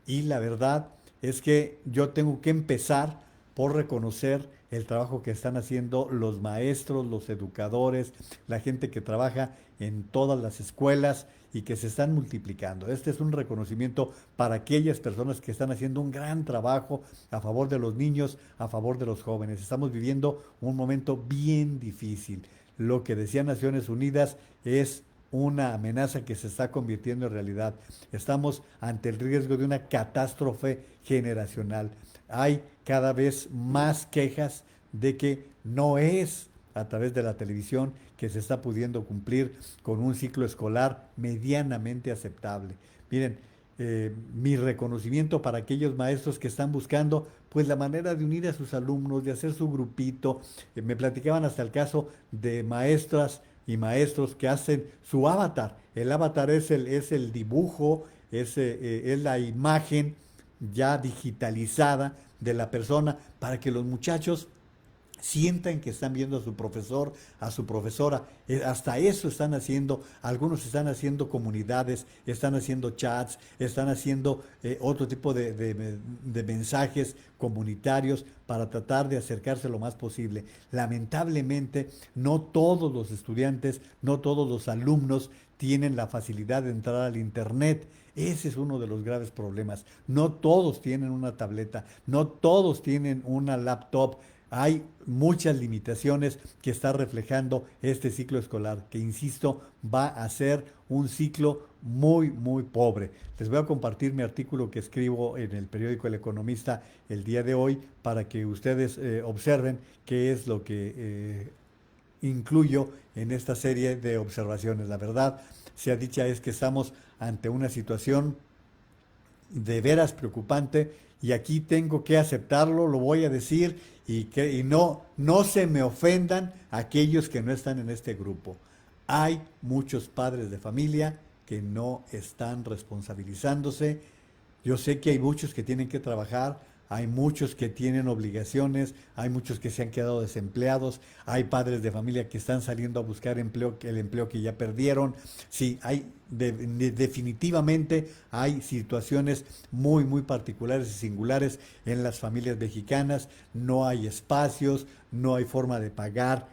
Y la verdad es que yo tengo que empezar por reconocer el trabajo que están haciendo los maestros, los educadores, la gente que trabaja en todas las escuelas y que se están multiplicando. Este es un reconocimiento para aquellas personas que están haciendo un gran trabajo a favor de los niños, a favor de los jóvenes. Estamos viviendo un momento bien difícil. Lo que decía Naciones Unidas es una amenaza que se está convirtiendo en realidad. Estamos ante el riesgo de una catástrofe generacional. Hay cada vez más quejas de que no es a través de la televisión que se está pudiendo cumplir con un ciclo escolar medianamente aceptable. Miren, mi reconocimiento para aquellos maestros que están buscando pues la manera de unir a sus alumnos, de hacer su grupito. Me platicaban hasta el caso de maestras y maestros que hacen su avatar. El avatar es el dibujo, es la imagen ya digitalizada de la persona para que los muchachos sientan que están viendo a su profesor, a su profesora. Hasta eso están haciendo. Algunos están haciendo comunidades, están haciendo chats, están haciendo otro tipo de mensajes comunitarios para tratar de acercarse lo más posible. Lamentablemente, no todos los estudiantes, no todos los alumnos tienen la facilidad de entrar al internet. Ese es uno de los graves problemas. No todos tienen una tableta, no todos tienen una laptop. Hay muchas limitaciones que está reflejando este ciclo escolar, que insisto, va a ser un ciclo muy, muy pobre. Les voy a compartir mi artículo que escribo en el periódico El Economista el día de hoy para que ustedes observen qué es lo que incluyo en esta serie de observaciones. La verdad, sea dicha es que estamos ante una situación de veras preocupante y aquí tengo que aceptarlo, lo voy a decir y no se me ofendan aquellos que no están en este grupo. Hay muchos padres de familia que no están responsabilizándose. Yo sé que hay muchos que tienen que trabajar, hay muchos que tienen obligaciones, hay muchos que se han quedado desempleados, hay padres de familia que están saliendo a buscar empleo, el empleo que ya perdieron. Sí, definitivamente hay situaciones muy, muy particulares y singulares en las familias mexicanas. No hay espacios, no hay forma de pagar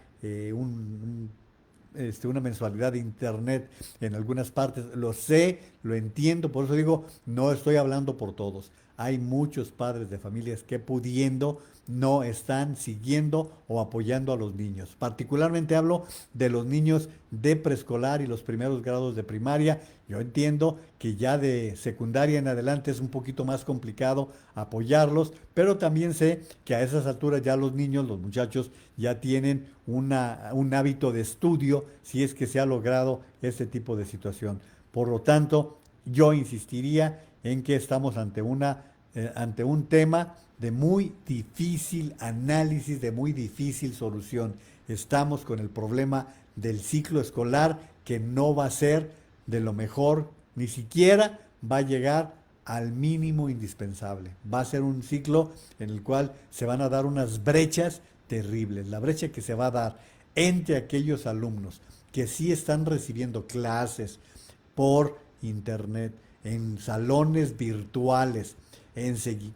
una mensualidad de internet en algunas partes. Lo sé, lo entiendo, por eso digo, no estoy hablando por todos. Hay muchos padres de familias que pudiendo no están siguiendo o apoyando a los niños. Particularmente hablo de los niños de preescolar y los primeros grados de primaria. Yo entiendo que ya de secundaria en adelante es un poquito más complicado apoyarlos, pero también sé que a esas alturas ya los niños, los muchachos, ya tienen un hábito de estudio si es que se ha logrado este tipo de situación. Por lo tanto, yo insistiría en que estamos ante un tema de muy difícil análisis, de muy difícil solución. Estamos con el problema del ciclo escolar que no va a ser de lo mejor, ni siquiera va a llegar al mínimo indispensable. Va a ser un ciclo en el cual se van a dar unas brechas terribles. La brecha que se va a dar entre aquellos alumnos que sí están recibiendo clases por internet, en salones virtuales,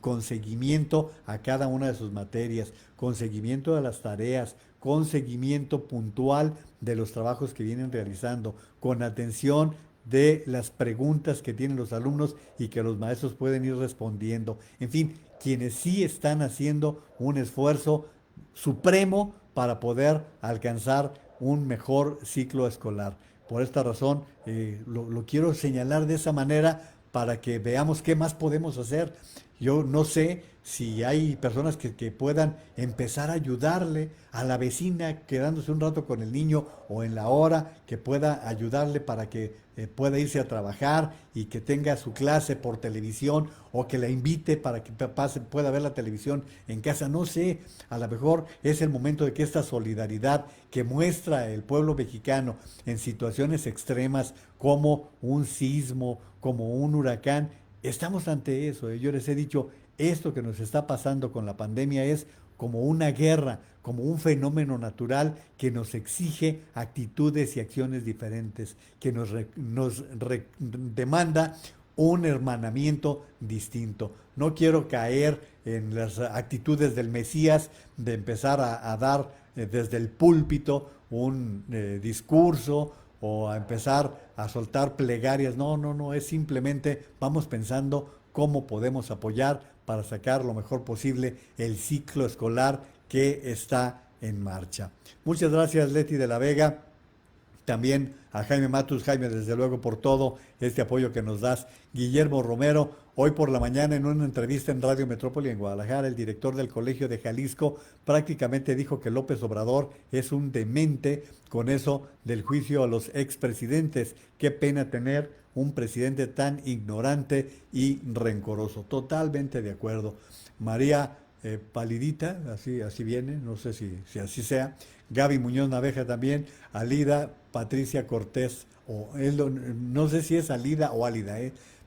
con seguimiento a cada una de sus materias, con seguimiento de las tareas, con seguimiento puntual de los trabajos que vienen realizando, con atención de las preguntas que tienen los alumnos y que los maestros pueden ir respondiendo. En fin, quienes sí están haciendo un esfuerzo supremo para poder alcanzar un mejor ciclo escolar. Por esta razón, lo quiero señalar de esa manera para que veamos qué más podemos hacer. Yo no sé si hay personas que puedan empezar a ayudarle a la vecina quedándose un rato con el niño o en la hora que pueda ayudarle para que pueda irse a trabajar y que tenga su clase por televisión o que la invite para que pueda ver la televisión en casa. No sé, a lo mejor es el momento de que esta solidaridad que muestra el pueblo mexicano en situaciones extremas como un sismo, como un huracán, estamos ante eso. Yo les he dicho, esto que nos está pasando con la pandemia es como una guerra, como un fenómeno natural que nos exige actitudes y acciones diferentes, que nos demanda un hermanamiento distinto. No quiero caer en las actitudes del Mesías de empezar a dar desde el púlpito un discurso o a empezar a soltar plegarias. No, es simplemente vamos pensando cómo podemos apoyar para sacar lo mejor posible el ciclo escolar que está en marcha. Muchas gracias, Leti de la Vega. También a Jaime Matus. Jaime, desde luego, por todo este apoyo que nos das. Guillermo Romero, hoy por la mañana en una entrevista en Radio Metrópoli en Guadalajara, el director del Colegio de Jalisco prácticamente dijo que López Obrador es un demente con eso del juicio a los expresidentes. Qué pena tener un presidente tan ignorante y rencoroso. Totalmente de acuerdo. María Palidita, así viene, no sé si así sea. Gaby Muñoz Naveja también, Alida, Patricia Cortés, no sé si es Alida o Álida,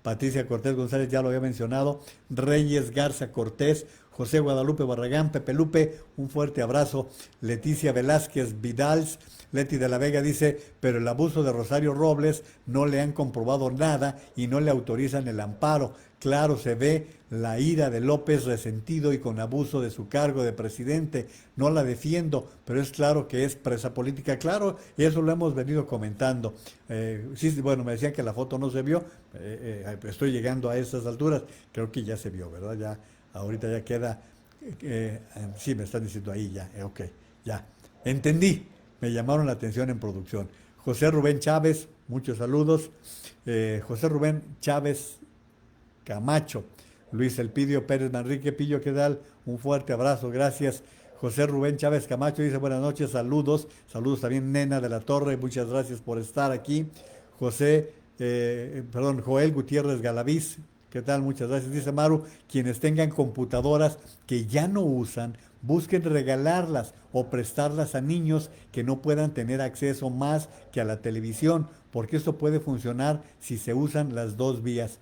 Patricia Cortés González, ya lo había mencionado, Reyes Garza Cortés, José Guadalupe Barragán, Pepe Lupe, un fuerte abrazo, Leticia Velázquez Vidals, Leti de la Vega dice, pero el abuso de Rosario Robles no le han comprobado nada y no le autorizan el amparo. Claro, se ve la ira de López resentido y con abuso de su cargo de presidente. No la defiendo, pero es claro que es presa política. Claro, y eso lo hemos venido comentando. Sí, bueno, me decían que la foto no se vio. Estoy llegando a estas alturas. Creo que ya se vio, ¿verdad? Ya, ahorita ya queda. Sí, me están diciendo ahí ya. Ok, ya. Entendí. Me llamaron la atención en producción. José Rubén Chávez, muchos saludos. José Rubén Chávez Camacho. Luis Elpidio Pérez Manrique Pillo, ¿qué tal? Un fuerte abrazo, gracias. José Rubén Chávez Camacho dice buenas noches, saludos. Saludos también Nena de la Torre, muchas gracias por estar aquí. Joel Gutiérrez Galaviz, ¿qué tal? Muchas gracias. Dice Maru, quienes tengan computadoras que ya no usan, busquen regalarlas o prestarlas a niños que no puedan tener acceso más que a la televisión, porque esto puede funcionar si se usan las dos vías.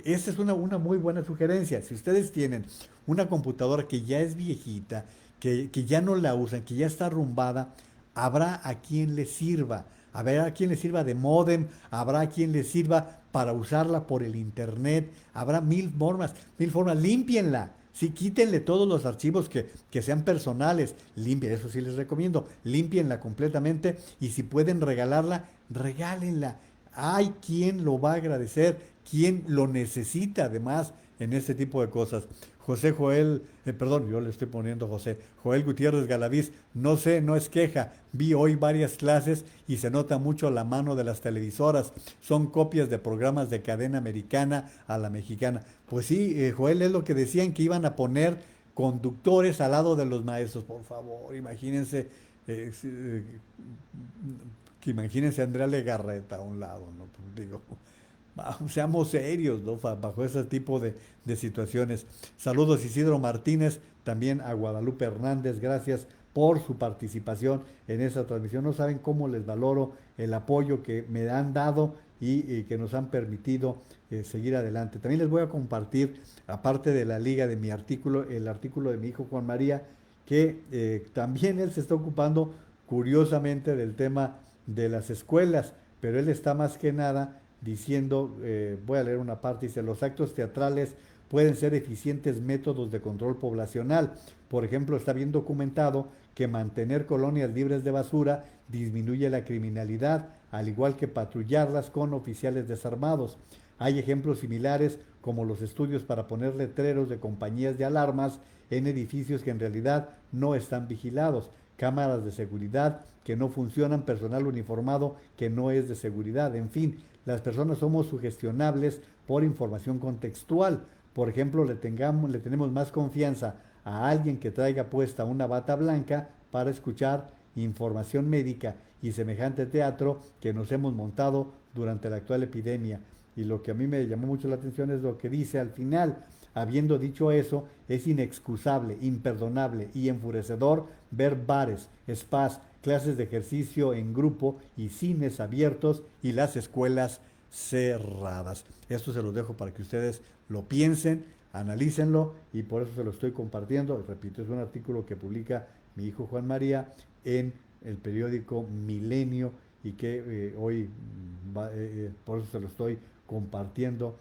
esa es una muy buena sugerencia. Si ustedes tienen una computadora que ya es viejita, que ya no la usan, que ya está arrumbada, habrá a quien le sirva. Habrá a quien le sirva de módem, habrá a quien le sirva para usarla por el internet, habrá mil formas, límpienla. Sí, quítenle todos los archivos que sean personales, limpien, eso sí les recomiendo, límpienla completamente y si pueden regalarla, regálenla. Hay quien lo va a agradecer, quien lo necesita además en este tipo de cosas. José Joel, perdón, yo le estoy poniendo José, Joel Gutiérrez Galaviz, no sé, no es queja, vi hoy varias clases y se nota mucho la mano de las televisoras, son copias de programas de cadena americana a la mexicana. Pues sí, Joel, es lo que decían que iban a poner conductores al lado de los maestros, por favor, imagínense, que imagínense a Andrea Legarreta a un lado, ¿no? Pues digo, seamos serios, ¿no? Bajo ese tipo de situaciones. Saludos Isidro Martínez, también a Guadalupe Hernández, gracias por su participación en esta transmisión. No saben cómo les valoro el apoyo que me han dado y que nos han permitido seguir adelante. También les voy a compartir, aparte de la liga de mi artículo, el artículo de mi hijo Juan María, que también él se está ocupando curiosamente del tema de las escuelas, pero él está más que nada diciendo, voy a leer una parte, dice, los actos teatrales pueden ser eficientes métodos de control poblacional. Por ejemplo, está bien documentado que mantener colonias libres de basura disminuye la criminalidad, al igual que patrullarlas con oficiales desarmados. Hay ejemplos similares como los estudios para poner letreros de compañías de alarmas en edificios que en realidad no están vigilados, cámaras de seguridad que no funcionan, personal uniformado que no es de seguridad, en fin, las personas somos sugestionables por información contextual. Por ejemplo, le tenemos más confianza a alguien que traiga puesta una bata blanca para escuchar información médica y semejante teatro que nos hemos montado durante la actual epidemia. Y lo que a mí me llamó mucho la atención es lo que dice al final. Habiendo dicho eso, es inexcusable, imperdonable y enfurecedor ver bares, spas, clases de ejercicio en grupo y cines abiertos y las escuelas cerradas. Esto se los dejo para que ustedes lo piensen, analícenlo y por eso se lo estoy compartiendo. Repito, es un artículo que publica mi hijo Juan María en el periódico Milenio y que hoy por eso se lo estoy compartiendo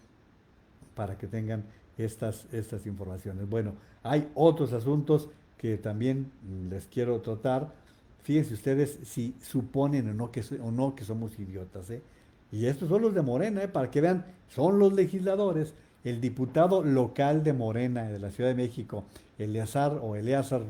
para que tengan estas informaciones. Bueno, hay otros asuntos que también les quiero tratar. Fíjense ustedes si suponen o no que somos idiotas, ¿eh? Y estos son los de Morena, para que vean, son los legisladores. El diputado local de Morena de la Ciudad de México, Eleazar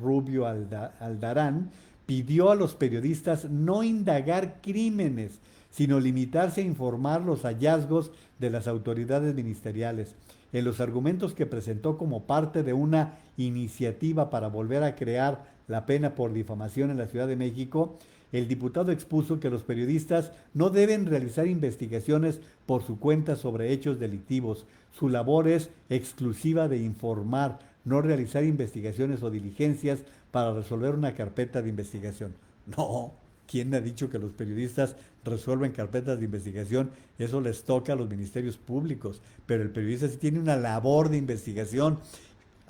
Rubio Aldarán, pidió a los periodistas no indagar crímenes, sino limitarse a informar los hallazgos de las autoridades ministeriales. En los argumentos que presentó como parte de una iniciativa para volver a crear la pena por difamación en la Ciudad de México, el diputado expuso que los periodistas no deben realizar investigaciones por su cuenta sobre hechos delictivos. Su labor es exclusiva de informar, no realizar investigaciones o diligencias para resolver una carpeta de investigación. No, ¿quién ha dicho que los periodistas resuelven carpetas de investigación? Eso les toca a los ministerios públicos, pero el periodista sí tiene una labor de investigación.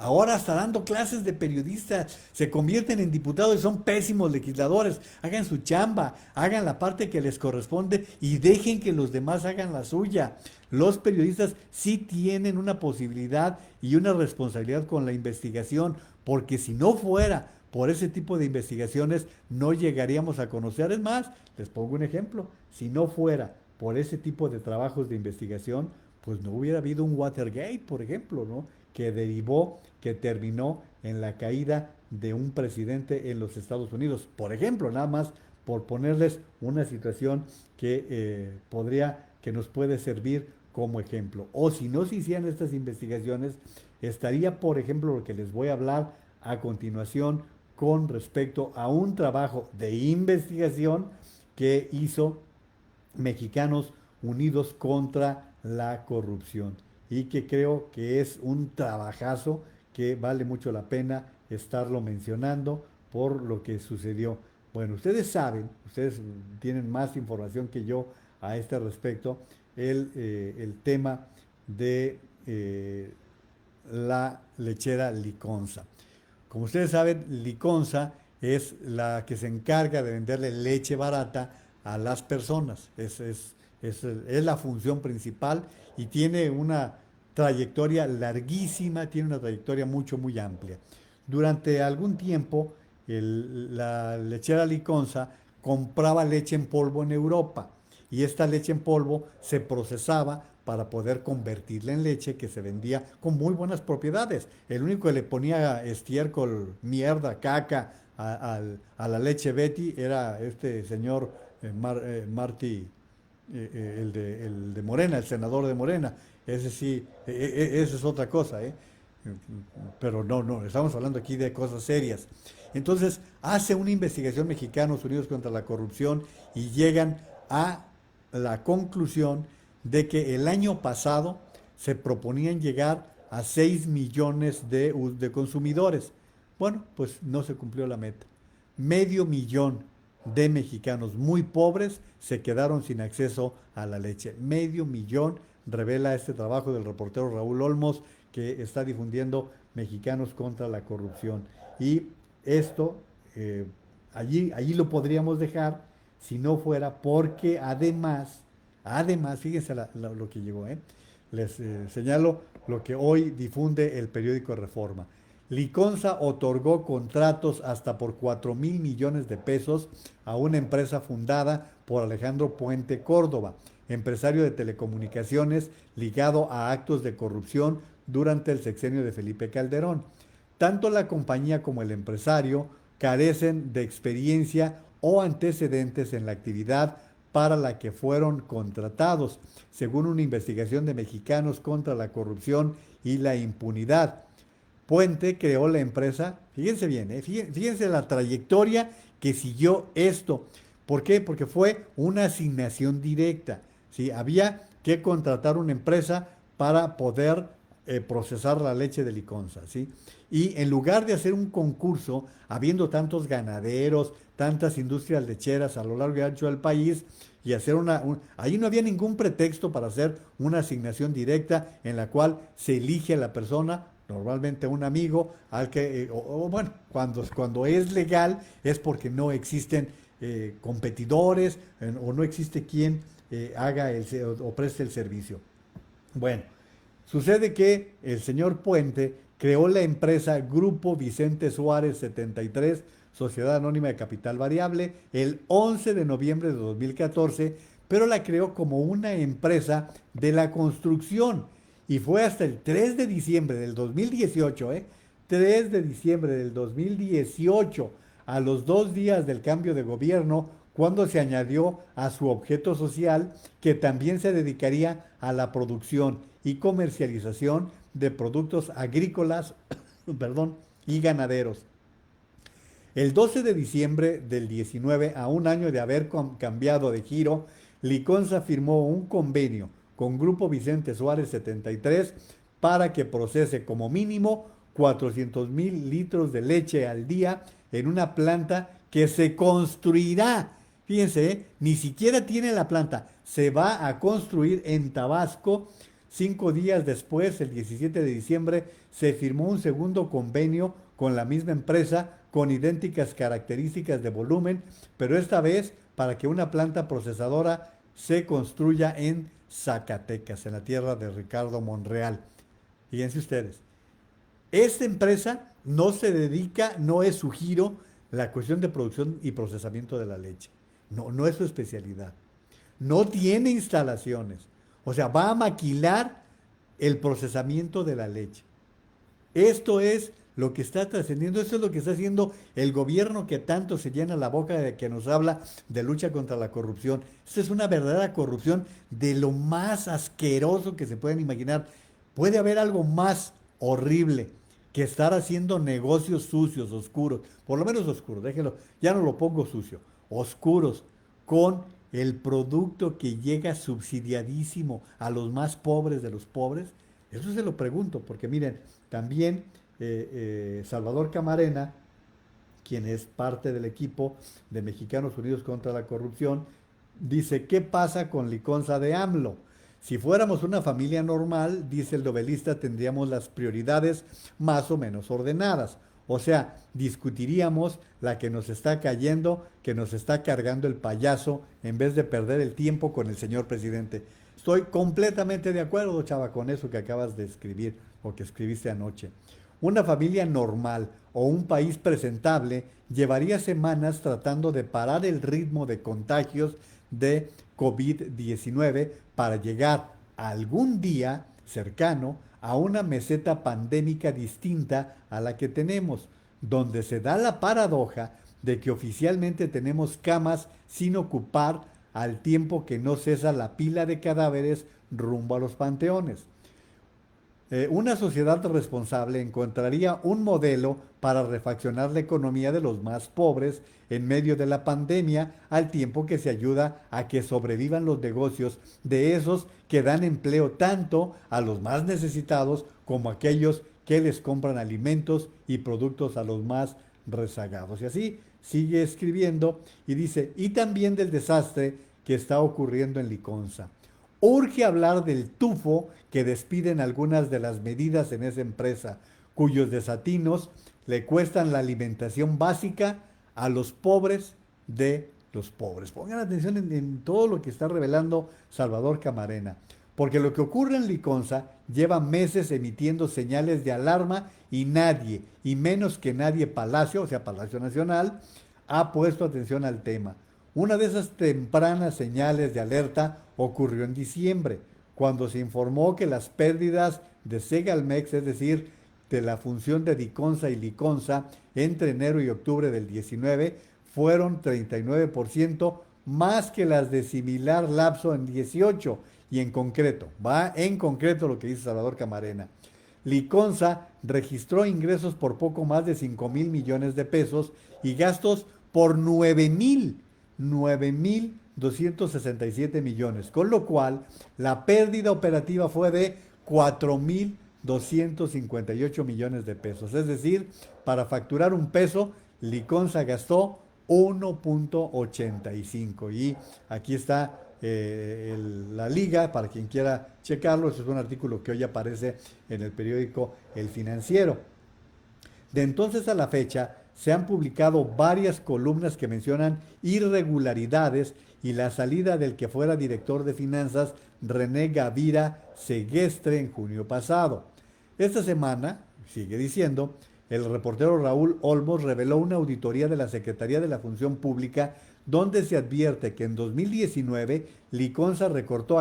Ahora está dando clases de periodistas, se convierten en diputados y son pésimos legisladores. Hagan su chamba, hagan la parte que les corresponde y dejen que los demás hagan la suya. Los periodistas sí tienen una posibilidad y una responsabilidad con la investigación, porque si no fuera por ese tipo de investigaciones no llegaríamos a conocer. Es más, les pongo un ejemplo, si no fuera por ese tipo de trabajos de investigación, pues no hubiera habido un Watergate, por ejemplo, ¿no? Que terminó en la caída de un presidente en los Estados Unidos. Por ejemplo, nada más por ponerles una situación que nos puede servir como ejemplo. O si no se hicieran estas investigaciones, estaría, por ejemplo, lo que les voy a hablar a continuación con respecto a un trabajo de investigación que hizo Mexicanos Unidos contra la Corrupción y que creo que es un trabajazo que vale mucho la pena estarlo mencionando por lo que sucedió. Bueno, ustedes saben, ustedes tienen más información que yo a este respecto, el tema de la lechera Liconza. Como ustedes saben, Liconza es la que se encarga de venderle leche barata a las personas. Es la función principal y tiene una trayectoria larguísima, tiene una trayectoria muy amplia. Durante algún tiempo, la lechera Liconza compraba leche en polvo en Europa y esta leche en polvo se procesaba para poder convertirla en leche que se vendía con muy buenas propiedades. El único que le ponía estiércol, mierda, caca a la leche Betty era este señor Martí, el de Morena, el senador de Morena. Ese sí, esa es otra cosa, ¿eh? Pero no, estamos hablando aquí de cosas serias. Entonces, hace una investigación Mexicanos Unidos contra la Corrupción y llegan a la conclusión de que el año pasado se proponían llegar a 6 millones de consumidores. Bueno, pues no se cumplió la meta. Medio millón de mexicanos muy pobres se quedaron sin acceso a la leche. Medio millón, revela este trabajo del reportero Raúl Olmos, que está difundiendo Mexicanos contra la Corrupción. Y esto, allí lo podríamos dejar si no fuera porque además, fíjense lo que llegó, les señalo lo que hoy difunde el periódico Reforma. Liconza otorgó contratos hasta por 4,000 millones de pesos a una empresa fundada por Alejandro Puente Córdoba, empresario de telecomunicaciones ligado a actos de corrupción durante el sexenio de Felipe Calderón. Tanto la compañía como el empresario carecen de experiencia o antecedentes en la actividad para la que fueron contratados, según una investigación de Mexicanos contra la Corrupción y la Impunidad. Puente creó la empresa, fíjense bien, fíjense la trayectoria que siguió esto. ¿Por qué? Porque fue una asignación directa, ¿sí? Había que contratar una empresa para poder procesar la leche de Liconza, ¿sí? Y en lugar de hacer un concurso, habiendo tantos ganaderos, tantas industrias lecheras a lo largo y ancho del país, y hacer ahí no había ningún pretexto para hacer una asignación directa en la cual se elige a la persona, normalmente un amigo, al que, bueno, cuando es legal es porque no existen competidores o no existe quien haga o preste el servicio. Bueno, sucede que el señor Puente creó la empresa Grupo Vicente Suárez 73, Sociedad Anónima de Capital Variable, el 11 de noviembre de 2014, pero la creó como una empresa de la construcción. Y fue hasta el 3 de diciembre del 2018, 3 de diciembre del 2018, a los 2 días del cambio de gobierno, cuando se añadió a su objeto social que también se dedicaría a la producción y comercialización de productos agrícolas y ganaderos. El 12 de diciembre del 19, a un año de haber cambiado de giro, Liconza firmó un convenio con Grupo Vicente Suárez 73 para que procese como mínimo 400,000 litros de leche al día en una planta que se construirá. Fíjense, ni siquiera tiene la planta, se va a construir en Tabasco. 5 días después, el 17 de diciembre, se firmó un segundo convenio con la misma empresa con idénticas características de volumen, pero esta vez para que una planta procesadora se construya en Zacatecas, en la tierra de Ricardo Monreal. Fíjense ustedes, esta empresa no se dedica, no es su giro la cuestión de producción y procesamiento de la leche. No es su especialidad. No tiene instalaciones. O sea, va a maquilar el procesamiento de la leche. Esto es lo que está trascendiendo, esto es lo que está haciendo el gobierno que tanto se llena la boca de que nos habla de lucha contra la corrupción. Esta es una verdadera corrupción de lo más asqueroso que se pueden imaginar. Puede haber algo más horrible que estar haciendo negocios sucios, oscuros, por lo menos oscuros, déjenlo, ya no lo pongo sucio, oscuros, con el producto que llega subsidiadísimo a los más pobres de los pobres. Eso se lo pregunto, porque miren, también Salvador Camarena, quien es parte del equipo de Mexicanos Unidos contra la Corrupción, dice, ¿qué pasa con Liconza de AMLO? Si fuéramos una familia normal, dice el novelista, tendríamos las prioridades más o menos ordenadas. O sea, discutiríamos la que nos está cayendo, que nos está cargando el payaso, en vez de perder el tiempo con el señor presidente. Estoy completamente de acuerdo, chava, con eso que acabas de escribir o que escribiste anoche. Una familia normal o un país presentable llevaría semanas tratando de parar el ritmo de contagios de COVID-19 para llegar algún día cercano a una meseta pandémica distinta a la que tenemos, donde se da la paradoja de que oficialmente tenemos camas sin ocupar al tiempo que no cesa la pila de cadáveres rumbo a los panteones. Una sociedad responsable encontraría un modelo para refaccionar la economía de los más pobres en medio de la pandemia, al tiempo que se ayuda a que sobrevivan los negocios de esos que dan empleo tanto a los más necesitados como a aquellos que les compran alimentos y productos a los más rezagados. Y así sigue escribiendo y dice, y también del desastre que está ocurriendo en Liconza. Urge hablar del tufo que despiden algunas de las medidas en esa empresa, cuyos desatinos le cuestan la alimentación básica a los pobres de los pobres. Pongan atención en todo lo que está revelando Salvador Camarena, porque lo que ocurre en Liconza lleva meses emitiendo señales de alarma y nadie, y menos que nadie Palacio, o sea Palacio Nacional, ha puesto atención al tema. Una de esas tempranas señales de alerta ocurrió en diciembre, cuando se informó que las pérdidas de Segalmex, es decir, de la función de Diconsa y Liconza, entre enero y octubre del 19, fueron 39% más que las de similar lapso en 18, y en concreto lo que dice Salvador Camarena. Liconza registró ingresos por poco más de 5,000 millones de pesos y gastos por 9,267 millones, con lo cual la pérdida operativa fue de 4,258 millones de pesos. Es decir, para facturar un peso, Liconza gastó 1.85. Y aquí está la liga para quien quiera checarlo. Este es un artículo que hoy aparece en el periódico El Financiero. De entonces a la fecha se han publicado varias columnas que mencionan irregularidades y la salida del que fuera director de finanzas René Gavira Segestre en junio pasado. Esta semana, sigue diciendo, el reportero Raúl Olmos reveló una auditoría de la Secretaría de la Función Pública donde se advierte que en 2019 Liconza recortó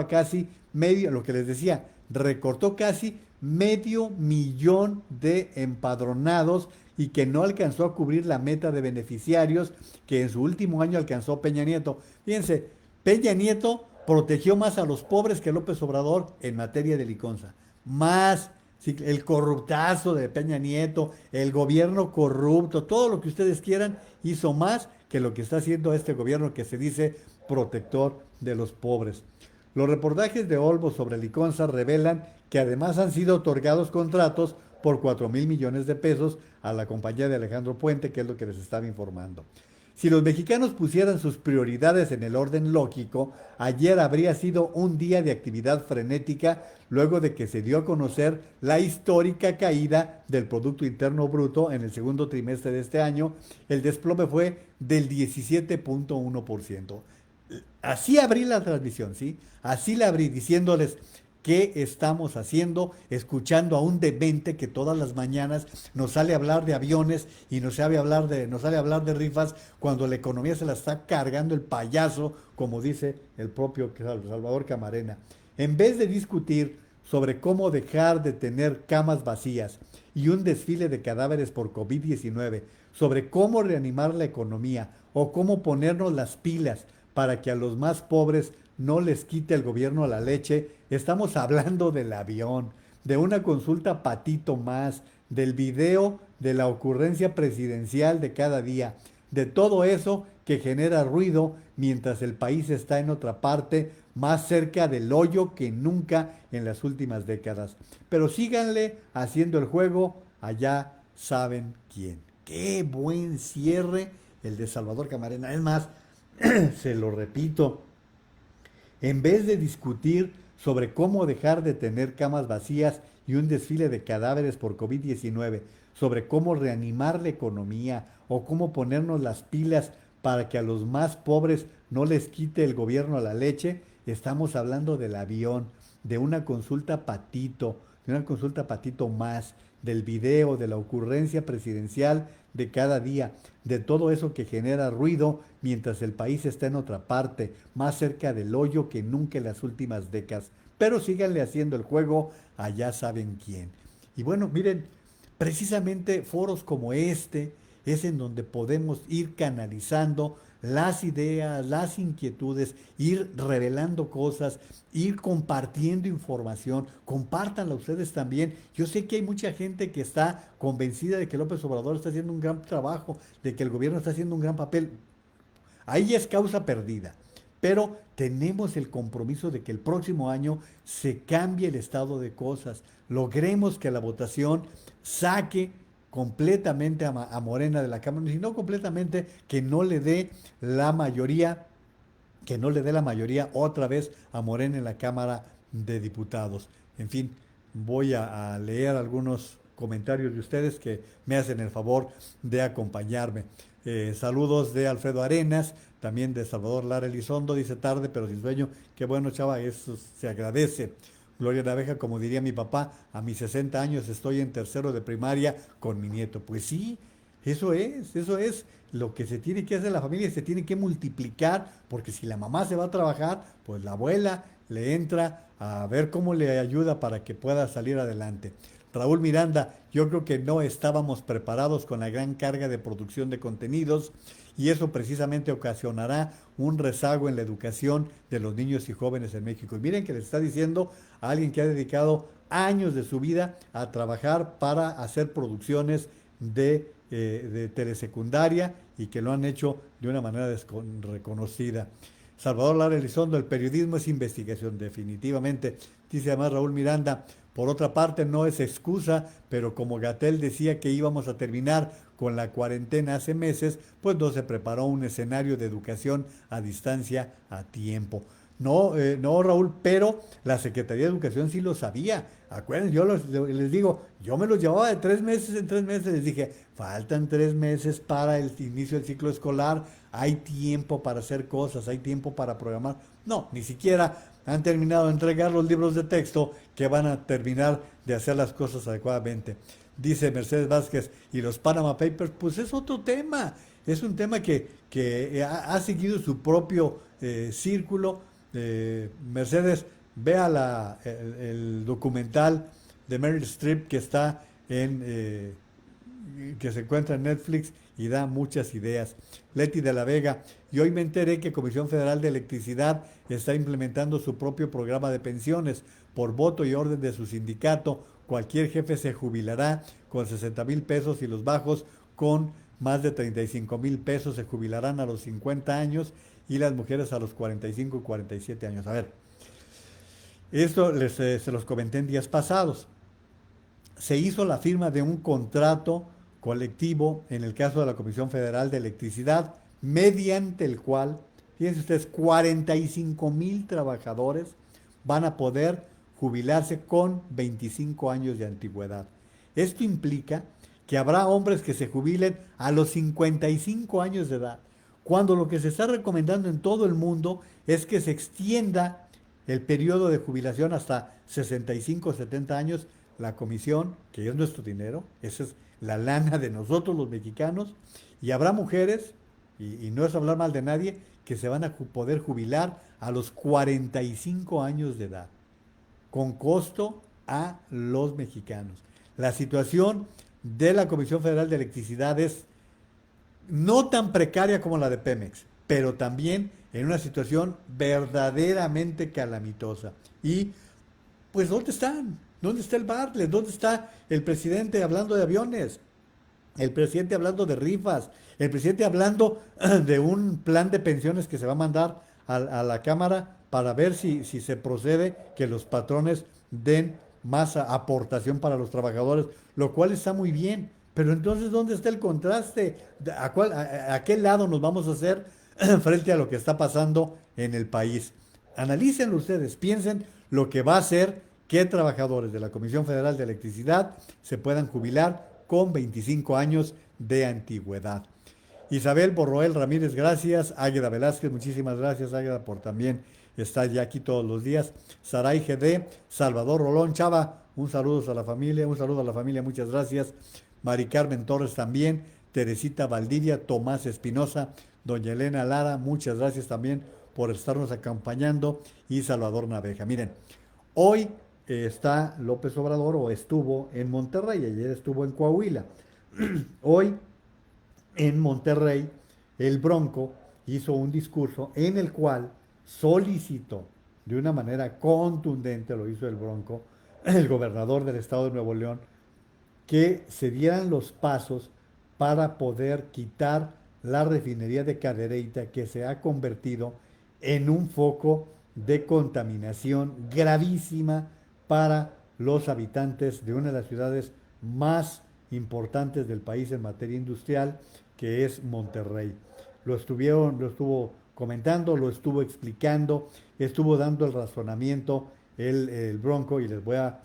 recortó casi medio millón de empadronados y que no alcanzó a cubrir la meta de beneficiarios que en su último año alcanzó Peña Nieto. Fíjense, Peña Nieto protegió más a los pobres que López Obrador en materia de Liconza. Más, sí, el corruptazo de Peña Nieto, el gobierno corrupto, todo lo que ustedes quieran, hizo más que lo que está haciendo este gobierno que se dice protector de los pobres. Los reportajes de Olmos sobre Liconza revelan que además han sido otorgados contratos por 4,000 millones de pesos a la compañía de Alejandro Puente, que es lo que les estaba informando. Si los mexicanos pusieran sus prioridades en el orden lógico, ayer habría sido un día de actividad frenética luego de que se dio a conocer la histórica caída del Producto Interno Bruto en el segundo trimestre de este año. El desplome fue del 17.1%. Así abrí la transmisión, ¿sí? Así la abrí diciéndoles qué estamos haciendo, escuchando a un demente que todas las mañanas nos sale a hablar de aviones y nos sale a hablar de rifas cuando la economía se la está cargando el payaso, como dice el propio Salvador Camarena. En vez de discutir sobre cómo dejar de tener camas vacías y un desfile de cadáveres por COVID-19, sobre cómo reanimar la economía o cómo ponernos las pilas para que a los más pobres no les quite el gobierno la leche, estamos hablando del avión, de una consulta patito más, del video de la ocurrencia presidencial de cada día, de todo eso que genera ruido mientras el país está en otra parte, más cerca del hoyo que nunca en las últimas décadas. Pero síganle haciendo el juego, allá saben quién. Qué buen cierre el de Salvador Camarena. Es más, se lo repito, en vez de discutir sobre cómo dejar de tener camas vacías y un desfile de cadáveres por COVID-19, sobre cómo reanimar la economía o cómo ponernos las pilas para que a los más pobres no les quite el gobierno la leche, estamos hablando del avión, de una consulta patito, de una consulta patito más, del video, de la ocurrencia presidencial de cada día, de todo eso que genera ruido mientras el país está en otra parte, más cerca del hoyo que nunca en las últimas décadas. Pero síganle haciendo el juego a ya saben quién. Y bueno, miren, precisamente foros como este es en donde podemos ir canalizando las ideas, las inquietudes, ir revelando cosas, ir compartiendo información, compártanla ustedes también. Yo sé que hay mucha gente que está convencida de que López Obrador está haciendo un gran trabajo, de que el gobierno está haciendo un gran papel. Ahí es causa perdida. Pero tenemos el compromiso de que el próximo año se cambie el estado de cosas. Logremos que la votación saque completamente a Morena de la Cámara, y no completamente, que no le dé la mayoría, que no le dé la mayoría otra vez a Morena en la Cámara de Diputados. En fin, voy a leer algunos comentarios de ustedes que me hacen el favor de acompañarme. Saludos de Alfredo Arenas, también de Salvador Lara Elizondo, dice tarde pero sin sueño. Qué bueno, chava, eso se agradece. Gloria Naveja, como diría mi papá, a mis 60 años estoy en tercero de primaria con mi nieto. Pues sí, eso es lo que se tiene que hacer. La familia se tiene que multiplicar, porque si la mamá se va a trabajar, pues la abuela le entra a ver cómo le ayuda para que pueda salir adelante. Raúl Miranda, yo creo que no estábamos preparados con la gran carga de producción de contenidos y eso precisamente ocasionará un rezago en la educación de los niños y jóvenes en México. Y miren que les está diciendo a alguien que ha dedicado años de su vida a trabajar para hacer producciones de telesecundaria y que lo han hecho de una manera reconocida. Salvador Lara Elizondo, el periodismo es investigación, definitivamente. Dice además Raúl Miranda, por otra parte no es excusa, pero como Gatell decía que íbamos a terminar con la cuarentena hace meses, pues no se preparó un escenario de educación a distancia a tiempo. No, no Raúl, pero la Secretaría de Educación sí lo sabía. Acuérdense, yo les digo, yo me los llevaba de 3 meses en 3 meses, les dije, faltan 3 meses para el inicio del ciclo escolar, hay tiempo para hacer cosas, hay tiempo para programar. No, ni siquiera han terminado de entregar los libros de texto que van a terminar de hacer las cosas adecuadamente. Dice Mercedes Vázquez, y los Panama Papers, pues es otro tema, es un tema que ha seguido su propio círculo. Mercedes, vea el documental de Meryl Streep que está que se encuentra en Netflix y da muchas ideas. Leti de la Vega, y hoy me enteré que Comisión Federal de Electricidad está implementando su propio programa de pensiones. Por voto y orden de su sindicato, cualquier jefe se jubilará con 60,000 pesos y los bajos con más de 35,000 pesos se jubilarán a los 50 años y las mujeres a los 45 y 47 años. A ver, esto se los comenté en días pasados. Se hizo la firma de un contrato colectivo en el caso de la Comisión Federal de Electricidad, mediante el cual, fíjense ustedes, 45,000 trabajadores van a poder jubilarse con 25 años de antigüedad. Esto implica que habrá hombres que se jubilen a los 55 años de edad, cuando lo que se está recomendando en todo el mundo es que se extienda el periodo de jubilación hasta 65 o 70 años. La comisión, que es nuestro dinero, esa es la lana de nosotros los mexicanos, y habrá mujeres, y no es hablar mal de nadie, que se van a poder jubilar a los 45 años de edad, con costo a los mexicanos. La situación de la Comisión Federal de Electricidad es no tan precaria como la de Pemex, pero también en una situación verdaderamente calamitosa. Y, pues, ¿dónde están? ¿Dónde está el Bartlett? ¿Dónde está el presidente hablando de aviones? El presidente hablando de rifas, el presidente hablando de un plan de pensiones que se va a mandar a la Cámara para ver si se procede que los patrones den más aportación para los trabajadores, lo cual está muy bien. Pero entonces, ¿dónde está el contraste? ¿A qué lado nos vamos a hacer frente a lo que está pasando en el país? Analícenlo ustedes, piensen lo que va a hacer que trabajadores de la Comisión Federal de Electricidad se puedan jubilar con 25 años de antigüedad. Isabel Borroel Ramírez, gracias. Águeda Velázquez, muchísimas gracias, Águeda, por también estar ya aquí todos los días. Saray GD, Salvador Rolón, Chava, un saludo a la familia, muchas gracias. Mari Carmen Torres también, Teresita Valdivia, Tomás Espinosa, doña Elena Lara, muchas gracias también por estarnos acompañando, y Salvador Naveja. Miren, hoy está López Obrador, o estuvo en Monterrey, ayer estuvo en Coahuila. Hoy en Monterrey, el Bronco hizo un discurso en el cual solicitó de una manera contundente, lo hizo el Bronco, el gobernador del estado de Nuevo León, que se dieran los pasos para poder quitar la refinería de Cadereyta, que se ha convertido en un foco de contaminación gravísima para los habitantes de una de las ciudades más importantes del país en materia industrial, que es Monterrey. Lo estuvo comentando, lo estuvo explicando, estuvo dando el razonamiento el Bronco, y les voy a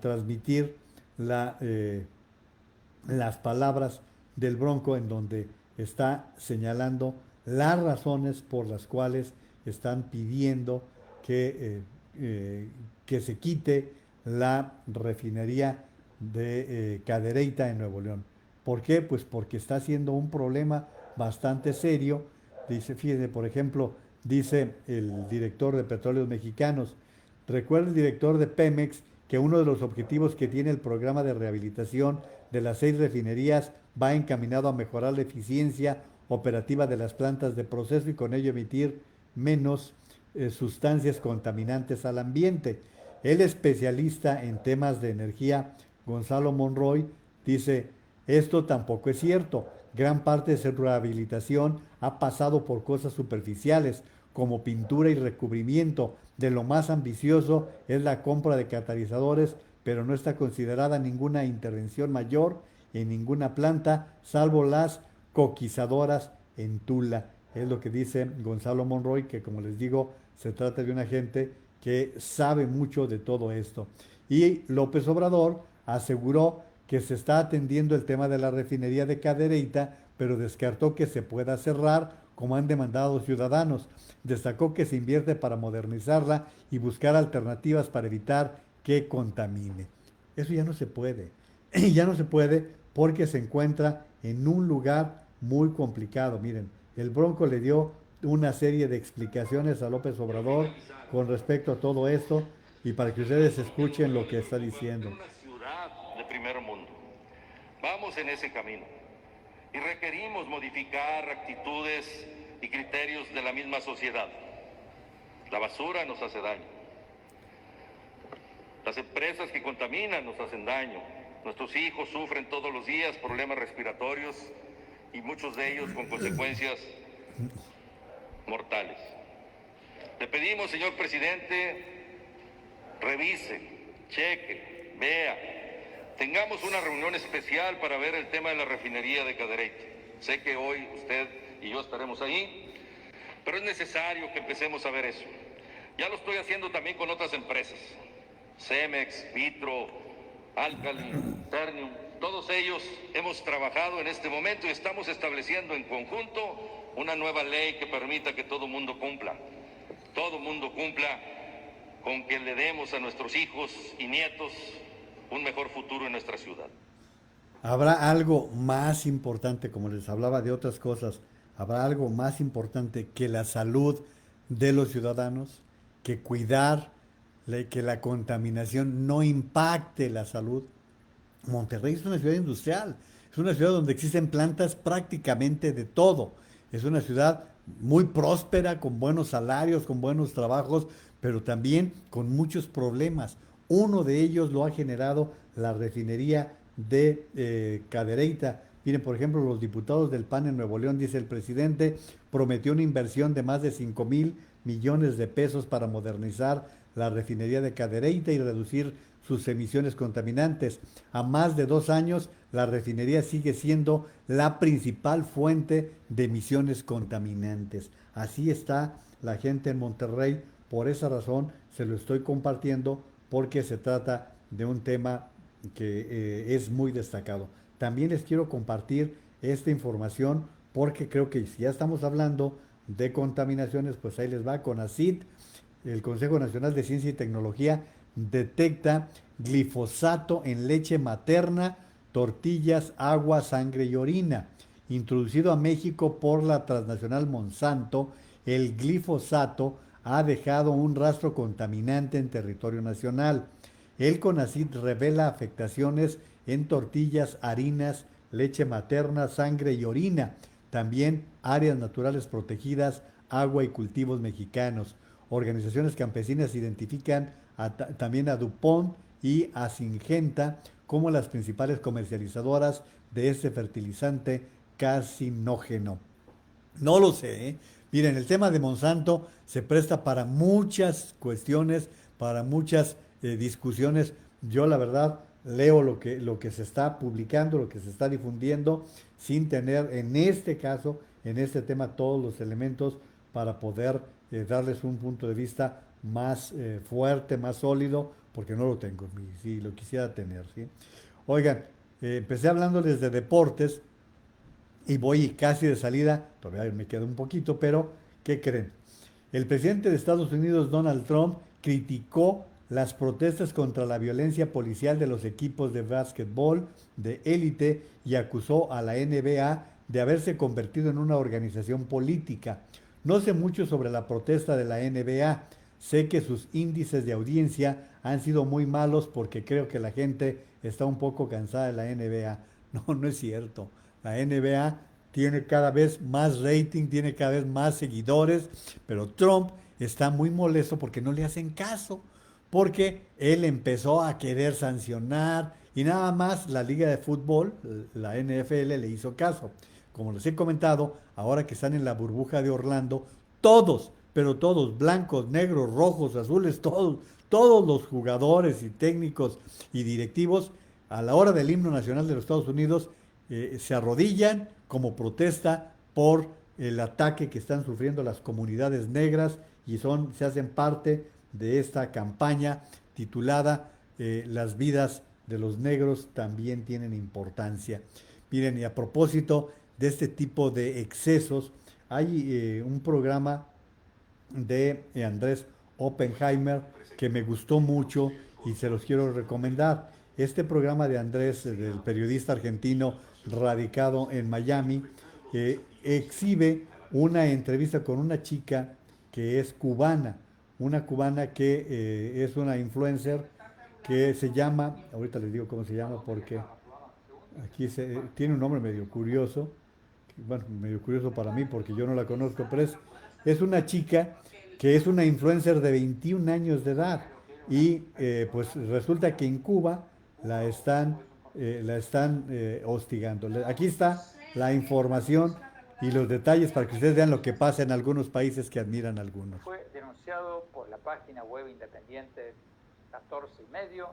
transmitir las palabras del Bronco, en donde está señalando las razones por las cuales están pidiendo que se quite la refinería de Cadereyta en Nuevo León. ¿Por qué? Pues porque está siendo un problema bastante serio. Dice, fíjense, por ejemplo, dice el director de Petróleos Mexicanos: recuerda el director de Pemex que uno de los objetivos que tiene el programa de rehabilitación de las 6 refinerías va encaminado a mejorar la eficiencia operativa de las plantas de proceso y con ello emitir menos sustancias contaminantes al ambiente. El especialista en temas de energía, Gonzalo Monroy, dice: esto tampoco es cierto. Gran parte de su rehabilitación ha pasado por cosas superficiales, como pintura y recubrimiento. De lo más ambicioso es la compra de catalizadores, pero no está considerada ninguna intervención mayor en ninguna planta, salvo las coquizadoras en Tula. Es lo que dice Gonzalo Monroy, que, como les digo, se trata de una gente que sabe mucho de todo esto. Y López Obrador aseguró que se está atendiendo el tema de la refinería de Cadereyta, pero descartó que se pueda cerrar como han demandado ciudadanos. Destacó que se invierte para modernizarla y buscar alternativas para evitar que contamine. Eso ya no se puede. Ya no se puede porque se encuentra en un lugar muy complicado. Miren, el Bronco le dio una serie de explicaciones a López Obrador con respecto a todo esto, y para que ustedes escuchen lo que está diciendo. Una ciudad de primer mundo. Vamos en ese camino y requerimos modificar actitudes y criterios de la misma sociedad. La basura nos hace daño. Las empresas que contaminan nos hacen daño. Nuestros hijos sufren todos los días problemas respiratorios y muchos de ellos con consecuencias mortales. Le pedimos, señor presidente, revise, cheque, vea. Tengamos una reunión especial para ver el tema de la refinería de Cadereyta. Sé que hoy usted y yo estaremos ahí, pero es necesario que empecemos a ver eso. Ya lo estoy haciendo también con otras empresas. Cemex, Vitro, Alcali, Ternium, todos ellos hemos trabajado en este momento y estamos estableciendo en conjunto una nueva ley que permita que todo mundo cumpla con que le demos a nuestros hijos y nietos un mejor futuro en nuestra ciudad. ¿Habrá algo más importante, como les hablaba de otras cosas, habrá algo más importante que la salud de los ciudadanos, que cuidar que la contaminación no impacte la salud? Monterrey es una ciudad industrial, es una ciudad donde existen plantas prácticamente de todo, es una ciudad muy próspera, con buenos salarios, con buenos trabajos, pero también con muchos problemas. Uno de ellos lo ha generado la refinería de Cadereyta. Miren, por ejemplo, los diputados del PAN en Nuevo León, dice el presidente, prometió una inversión de más de 5,000 millones de pesos para modernizar la refinería de Cadereyta y reducir sus emisiones contaminantes. A más de 2 años, la refinería sigue siendo la principal fuente de emisiones contaminantes. Así está la gente en Monterrey Por esa razón se lo estoy compartiendo porque se trata de un tema que es muy destacado. También les quiero compartir esta información porque creo que si ya estamos hablando de contaminaciones, pues ahí les va. CONACYT, el Consejo Nacional de Ciencia y Tecnología, detecta glifosato en leche materna, tortillas, agua, sangre y orina. Introducido a México por la transnacional Monsanto, el glifosato ha dejado un rastro contaminante en territorio nacional. El CONACYT revela afectaciones en tortillas, harinas, leche materna, sangre y orina. También áreas naturales protegidas, agua y cultivos mexicanos. Organizaciones campesinas identifican también a DuPont y a Syngenta como las principales comercializadoras de este fertilizante carcinógeno. No lo sé, ¿eh? Miren, el tema de Monsanto se presta para muchas cuestiones, para muchas discusiones. Yo la verdad leo lo que se está publicando, lo que se está difundiendo, sin tener en este caso, en este tema, todos los elementos para poder darles un punto de vista más fuerte, más sólido, porque no lo tengo, si lo quisiera tener, ¿sí? Oigan, empecé hablándoles de deportes y voy casi de salida, todavía me queda un poquito, pero ¿qué creen? El presidente de Estados Unidos, Donald Trump, criticó las protestas contra la violencia policial de los equipos de básquetbol de élite y acusó a la NBA de haberse convertido en una organización política. No sé mucho sobre la protesta de la NBA. Sé que sus índices de audiencia han sido muy malos porque creo que la gente está un poco cansada de la NBA. No, no es cierto. La NBA tiene cada vez más rating, tiene cada vez más seguidores, pero Trump está muy molesto porque no le hacen caso, porque él empezó a querer sancionar y nada más la Liga de Fútbol, la NFL, le hizo caso. Como les he comentado, ahora que están en la burbuja de Orlando, todos, pero todos, blancos, negros, rojos, azules, todos los jugadores y técnicos y directivos, a la hora del himno nacional de los Estados Unidos, se arrodillan como protesta por el ataque que están sufriendo las comunidades negras y se hacen parte de esta campaña titulada Las vidas de los negros también tienen importancia. Miren, y a propósito de este tipo de excesos, hay un programa de Andrés Oppenheimer que me gustó mucho y se los quiero recomendar. Este programa de Andrés, del periodista argentino radicado en Miami, exhibe una entrevista con una chica que es cubana, una cubana que es una influencer que se llama, ahorita les digo cómo se llama porque aquí tiene un nombre medio curioso, bueno, medio curioso para mí porque yo no la conozco, pero es una chica que es una influencer de 21 años de edad y pues resulta que en Cuba la están hostigando. Aquí está la información y los detalles para que ustedes vean lo que pasa en algunos países que admiran a algunos. Fue denunciado por la página web independiente 14 y medio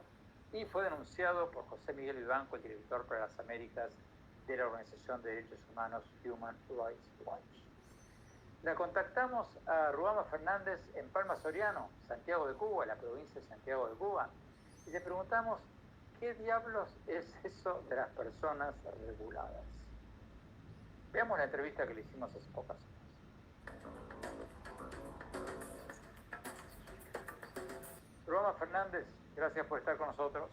y fue denunciado por José Miguel Vivanco, el director para las Américas de la Organización de Derechos Humanos Human Rights Watch. La contactamos a Ruama Fernández en Palma Soriano, Santiago de Cuba, la provincia de Santiago de Cuba, y le preguntamos ¿qué diablos es eso de las personas reguladas? Veamos la entrevista que le hicimos hace pocas horas. Ruama Fernández, gracias por estar con nosotros.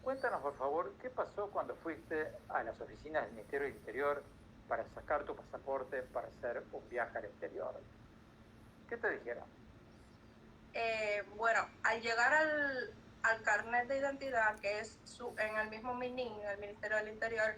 Cuéntanos, por favor, ¿qué pasó cuando fuiste a las oficinas del Ministerio del Interior para sacar tu pasaporte para hacer un viaje al exterior? ¿Qué te dijeron? Bueno, al llegar al carnet de identidad, que es en el mismo MININ, en el Ministerio del Interior,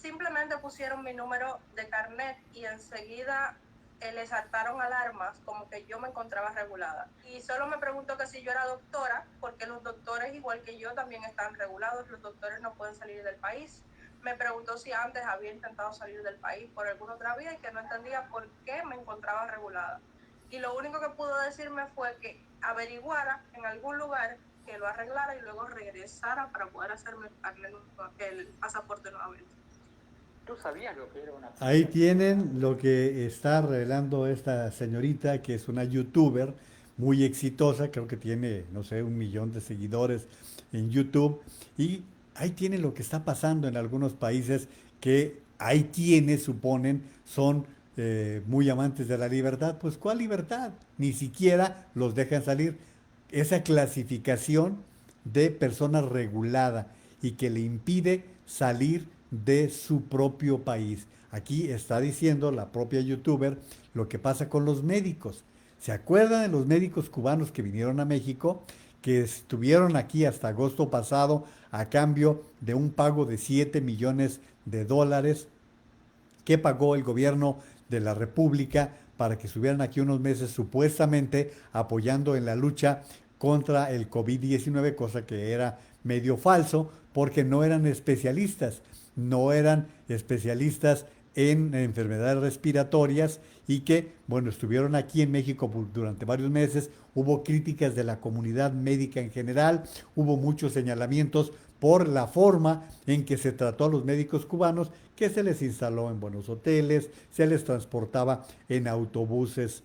simplemente pusieron mi número de carnet y enseguida le saltaron alarmas como que yo me encontraba regulada. Y solo me preguntó que si yo era doctora, porque los doctores, igual que yo, también están regulados. Los doctores no pueden salir del país. Me preguntó si antes había intentado salir del país por alguna otra vía y que no entendía por qué me encontraba regulada. Y lo único que pudo decirme fue que averiguara en algún lugar, que lo arreglara y luego regresara para poder hacerme el pasaporte nuevamente. ¿Tú sabías lo que era una... Ahí tienen lo que está revelando esta señorita, que es una youtuber, muy exitosa, creo que tiene, no sé, 1 millón de seguidores en YouTube, y ahí tiene lo que está pasando en algunos países que hay quienes suponen son muy amantes de la libertad. Pues ¿cuál libertad? Ni siquiera los dejan salir. Esa clasificación de persona regulada y que le impide salir de su propio país. Aquí está diciendo la propia youtuber lo que pasa con los médicos. ¿Se acuerdan de los médicos cubanos que vinieron a México, que estuvieron aquí hasta agosto pasado a cambio de un pago de 7 millones de dólares que pagó el gobierno de la República para que estuvieran aquí unos meses supuestamente apoyando en la lucha contra el COVID-19, cosa que era medio falso porque no eran especialistas, no eran especialistas en enfermedades respiratorias y que, bueno, estuvieron aquí en México durante varios meses, hubo críticas de la comunidad médica en general, hubo muchos señalamientos por la forma en que se trató a los médicos cubanos, que se les instaló en buenos hoteles, se les transportaba en autobuses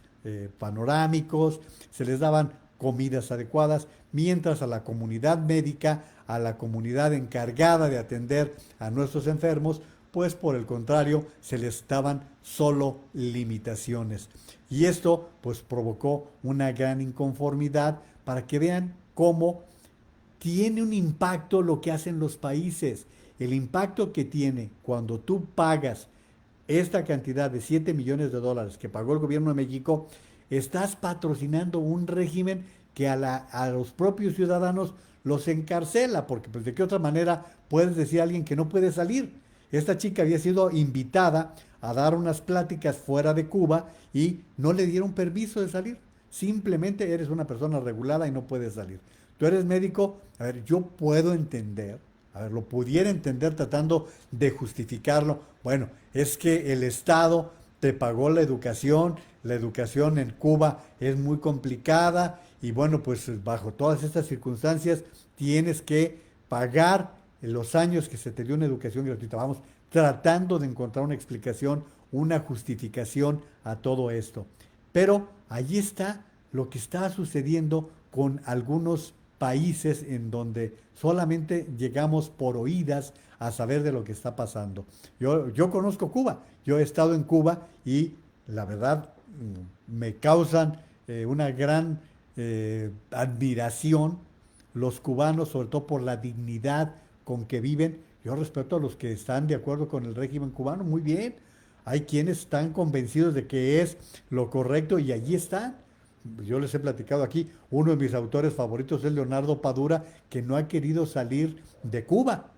panorámicos, se les daban comidas adecuadas, mientras a la comunidad médica, a la comunidad encargada de atender a nuestros enfermos, pues por el contrario, se les daban solo limitaciones. Y esto pues provocó una gran inconformidad para que vean cómo tiene un impacto lo que hacen los países. El impacto que tiene cuando tú pagas esta cantidad de 7 millones de dólares que pagó el gobierno de México, estás patrocinando un régimen que a los propios ciudadanos los encarcela, porque pues de qué otra manera puedes decir a alguien que no puede salir. Esta chica había sido invitada a dar unas pláticas fuera de Cuba y no le dieron permiso de salir. Simplemente eres una persona regulada y no puedes salir. Tú eres médico, a ver, yo puedo entender, a ver, lo pudiera entender tratando de justificarlo. Bueno, es que el Estado te pagó la educación en Cuba es muy complicada y bueno, pues bajo todas estas circunstancias tienes que pagar los años que se te dio una educación gratuita. Vamos tratando de encontrar una explicación, una justificación a todo esto. Pero allí está lo que está sucediendo con algunos países en donde solamente llegamos por oídas a saber de lo que está pasando. Yo conozco Cuba, yo he estado en Cuba y la verdad me causan una gran admiración los cubanos, sobre todo por la dignidad con que viven. Yo respeto a los que están de acuerdo con el régimen cubano, muy bien. Hay quienes están convencidos de que es lo correcto y allí están. Yo les he platicado aquí, uno de mis autores favoritos es Leonardo Padura, que no ha querido salir de Cuba,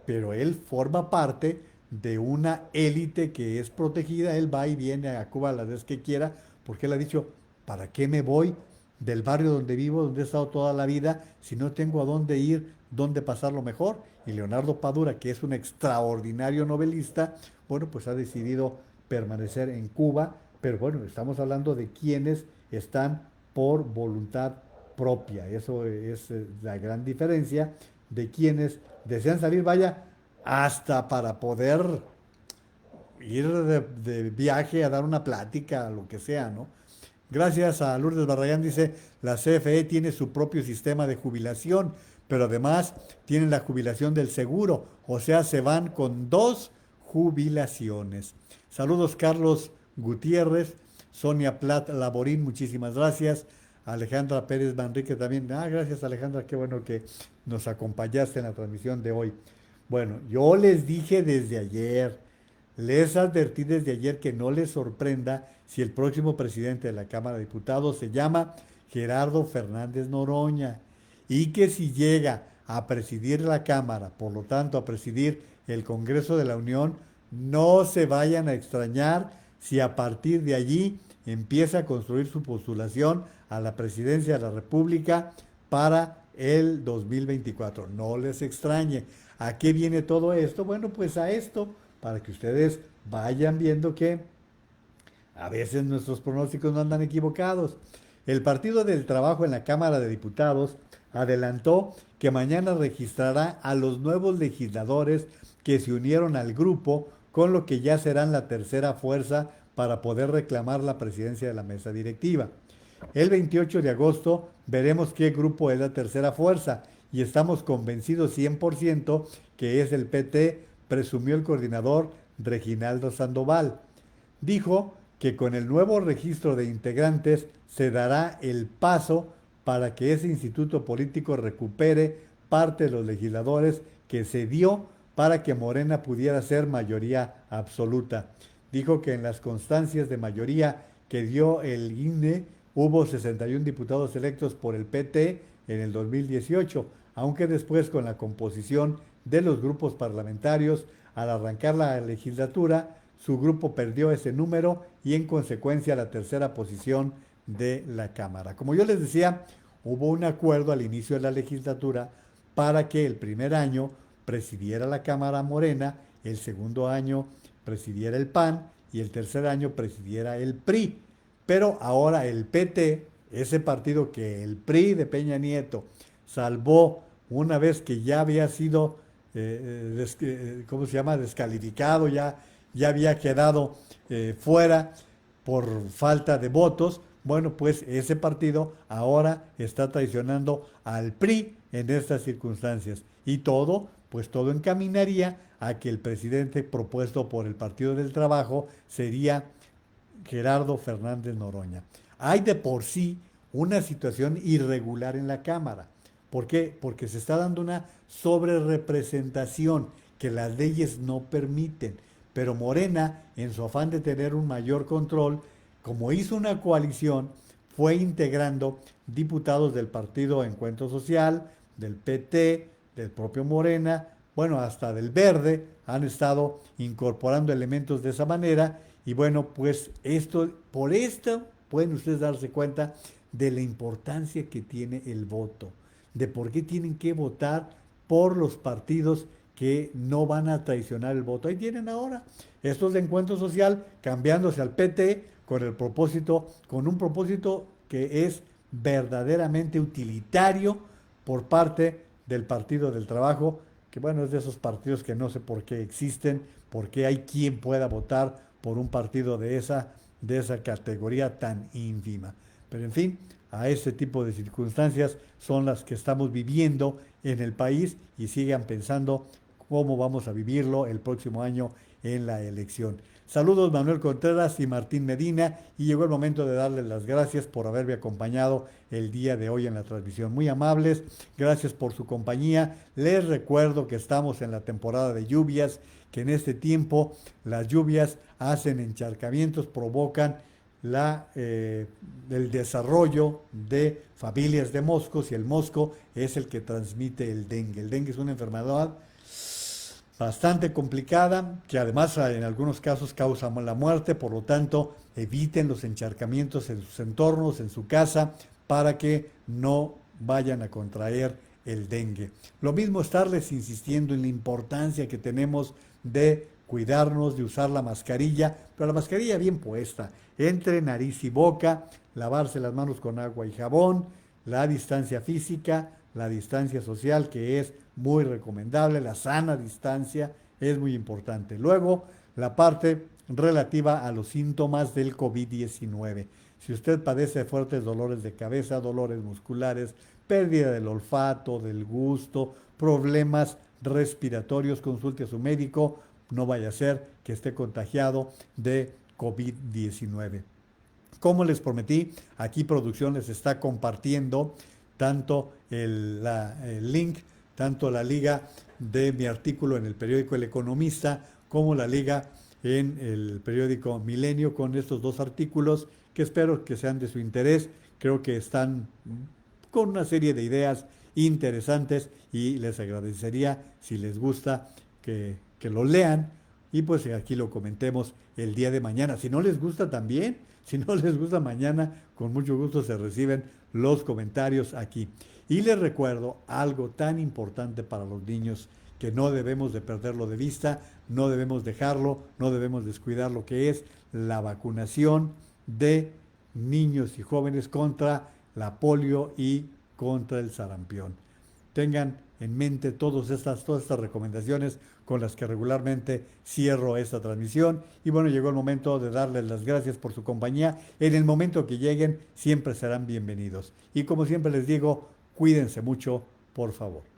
pero él forma parte de una élite que es protegida, él va y viene a Cuba a la vez que quiera, porque él ha dicho, ¿para qué me voy del barrio donde vivo, donde he estado toda la vida, si no tengo a dónde ir, dónde pasarlo mejor? Y Leonardo Padura, que es un extraordinario novelista, bueno, pues ha decidido permanecer en Cuba, pero bueno, estamos hablando de quienes están por voluntad propia. Eso es la gran diferencia de quienes desean salir, vaya, hasta para poder ir de viaje a dar una plática, lo que sea, ¿no? Gracias a Lourdes Barragán, dice, la CFE tiene su propio sistema de jubilación, pero además tienen la jubilación del seguro, o sea, se van con 2 jubilaciones. Saludos Carlos Gutiérrez, Sonia Plat Laborín, muchísimas gracias. Alejandra Pérez Manrique también. Gracias Alejandra, qué bueno que nos acompañaste en la transmisión de hoy. Bueno, yo les dije desde ayer, les advertí desde ayer que no les sorprenda si el próximo presidente de la Cámara de Diputados se llama Gerardo Fernández Noroña y que si llega a presidir la Cámara, por lo tanto a presidir el Congreso de la Unión, no se vayan a extrañar si a partir de allí empieza a construir su postulación a la presidencia de la República para el 2024. No les extrañe. ¿A qué viene todo esto? Bueno, pues a esto, para que ustedes vayan viendo que a veces nuestros pronósticos no andan equivocados. El Partido del Trabajo en la Cámara de Diputados adelantó que mañana registrará a los nuevos legisladores que se unieron al grupo, con lo que ya serán la tercera fuerza para poder reclamar la presidencia de la mesa directiva. El 28 de agosto veremos qué grupo es la tercera fuerza y estamos convencidos 100% que es el PT, presumió el coordinador Reginaldo Sandoval. Dijo que con el nuevo registro de integrantes se dará el paso para que ese instituto político recupere parte de los legisladores que se dio para que Morena pudiera ser mayoría absoluta. Dijo que en las constancias de mayoría que dio el INE hubo 61 diputados electos por el PT en el 2018, aunque después con la composición de los grupos parlamentarios, al arrancar la legislatura, su grupo perdió ese número y en consecuencia la tercera posición de la Cámara. Como yo les decía, hubo un acuerdo al inicio de la legislatura para que el primer año presidiera la Cámara Morena, el segundo año presidiera el PAN y el tercer año presidiera el PRI. Pero ahora el PT, ese partido que el PRI de Peña Nieto salvó una vez que ya había sido, ¿cómo se llama?, descalificado, ya había quedado fuera por falta de votos. Bueno, pues ese partido ahora está traicionando al PRI en estas circunstancias. Y todo encaminaría a que el presidente propuesto por el Partido del Trabajo sería Gerardo Fernández Noroña. Hay de por sí una situación irregular en la Cámara. ¿Por qué? Porque se está dando una sobrerepresentación que las leyes no permiten. Pero Morena, en su afán de tener un mayor control, como hizo una coalición, fue integrando diputados del Partido Encuentro Social, del PT, del propio Morena, bueno, hasta del Verde, han estado incorporando elementos de esa manera. Y bueno, pues por esto pueden ustedes darse cuenta de la importancia que tiene el voto, de por qué tienen que votar por los partidos que no van a traicionar el voto. Ahí tienen ahora estos de Encuentro Social cambiándose al PT con un propósito que es verdaderamente utilitario por parte del Partido del Trabajo, que bueno, es de esos partidos que no sé por qué existen, por qué hay quien pueda votar por un partido de esa categoría tan ínfima. Pero en fin, a este tipo de circunstancias son las que estamos viviendo en el país y sigan pensando cómo vamos a vivirlo el próximo año en la elección. Saludos Manuel Contreras y Martín Medina, y llegó el momento de darles las gracias por haberme acompañado el día de hoy en la transmisión. Muy amables, gracias por su compañía. Les recuerdo que estamos en la temporada de lluvias, que en este tiempo las lluvias hacen encharcamientos, provocan el desarrollo de familias de moscos, y el mosco es el que transmite el dengue. El dengue es una enfermedad bastante complicada, que además en algunos casos causa la muerte. Por lo tanto, eviten los encharcamientos en sus entornos, en su casa, para que no vayan a contraer el dengue. Lo mismo estarles insistiendo en la importancia que tenemos de cuidarnos, de usar la mascarilla, pero la mascarilla bien puesta, entre nariz y boca, lavarse las manos con agua y jabón, la distancia física, la distancia social, que es muy recomendable, la sana distancia es muy importante. Luego, la parte relativa a los síntomas del COVID-19. Si usted padece de fuertes dolores de cabeza, dolores musculares, pérdida del olfato, del gusto, problemas respiratorios, consulte a su médico, no vaya a ser que esté contagiado de COVID-19. Como les prometí, aquí producción les está compartiendo tanto el link, tanto la liga de mi artículo en el periódico El Economista, como la liga en el periódico Milenio, con estos dos artículos que espero que sean de su interés. Creo que están con una serie de ideas interesantes y les agradecería, si les gusta, que lo lean y pues aquí lo comentemos el día de mañana. Si no les gusta también, si no les gusta mañana, con mucho gusto se reciben los comentarios aquí. Y les recuerdo algo tan importante para los niños, que no debemos de perderlo de vista, no debemos dejarlo, no debemos descuidar lo que es la vacunación de niños y jóvenes contra la polio y contra el sarampión. tengan en mente todas estas recomendaciones con las que regularmente cierro esta transmisión. Y bueno, llegó el momento de darles las gracias por su compañía. En el momento que lleguen, siempre serán bienvenidos. Y como siempre les digo, cuídense mucho, por favor.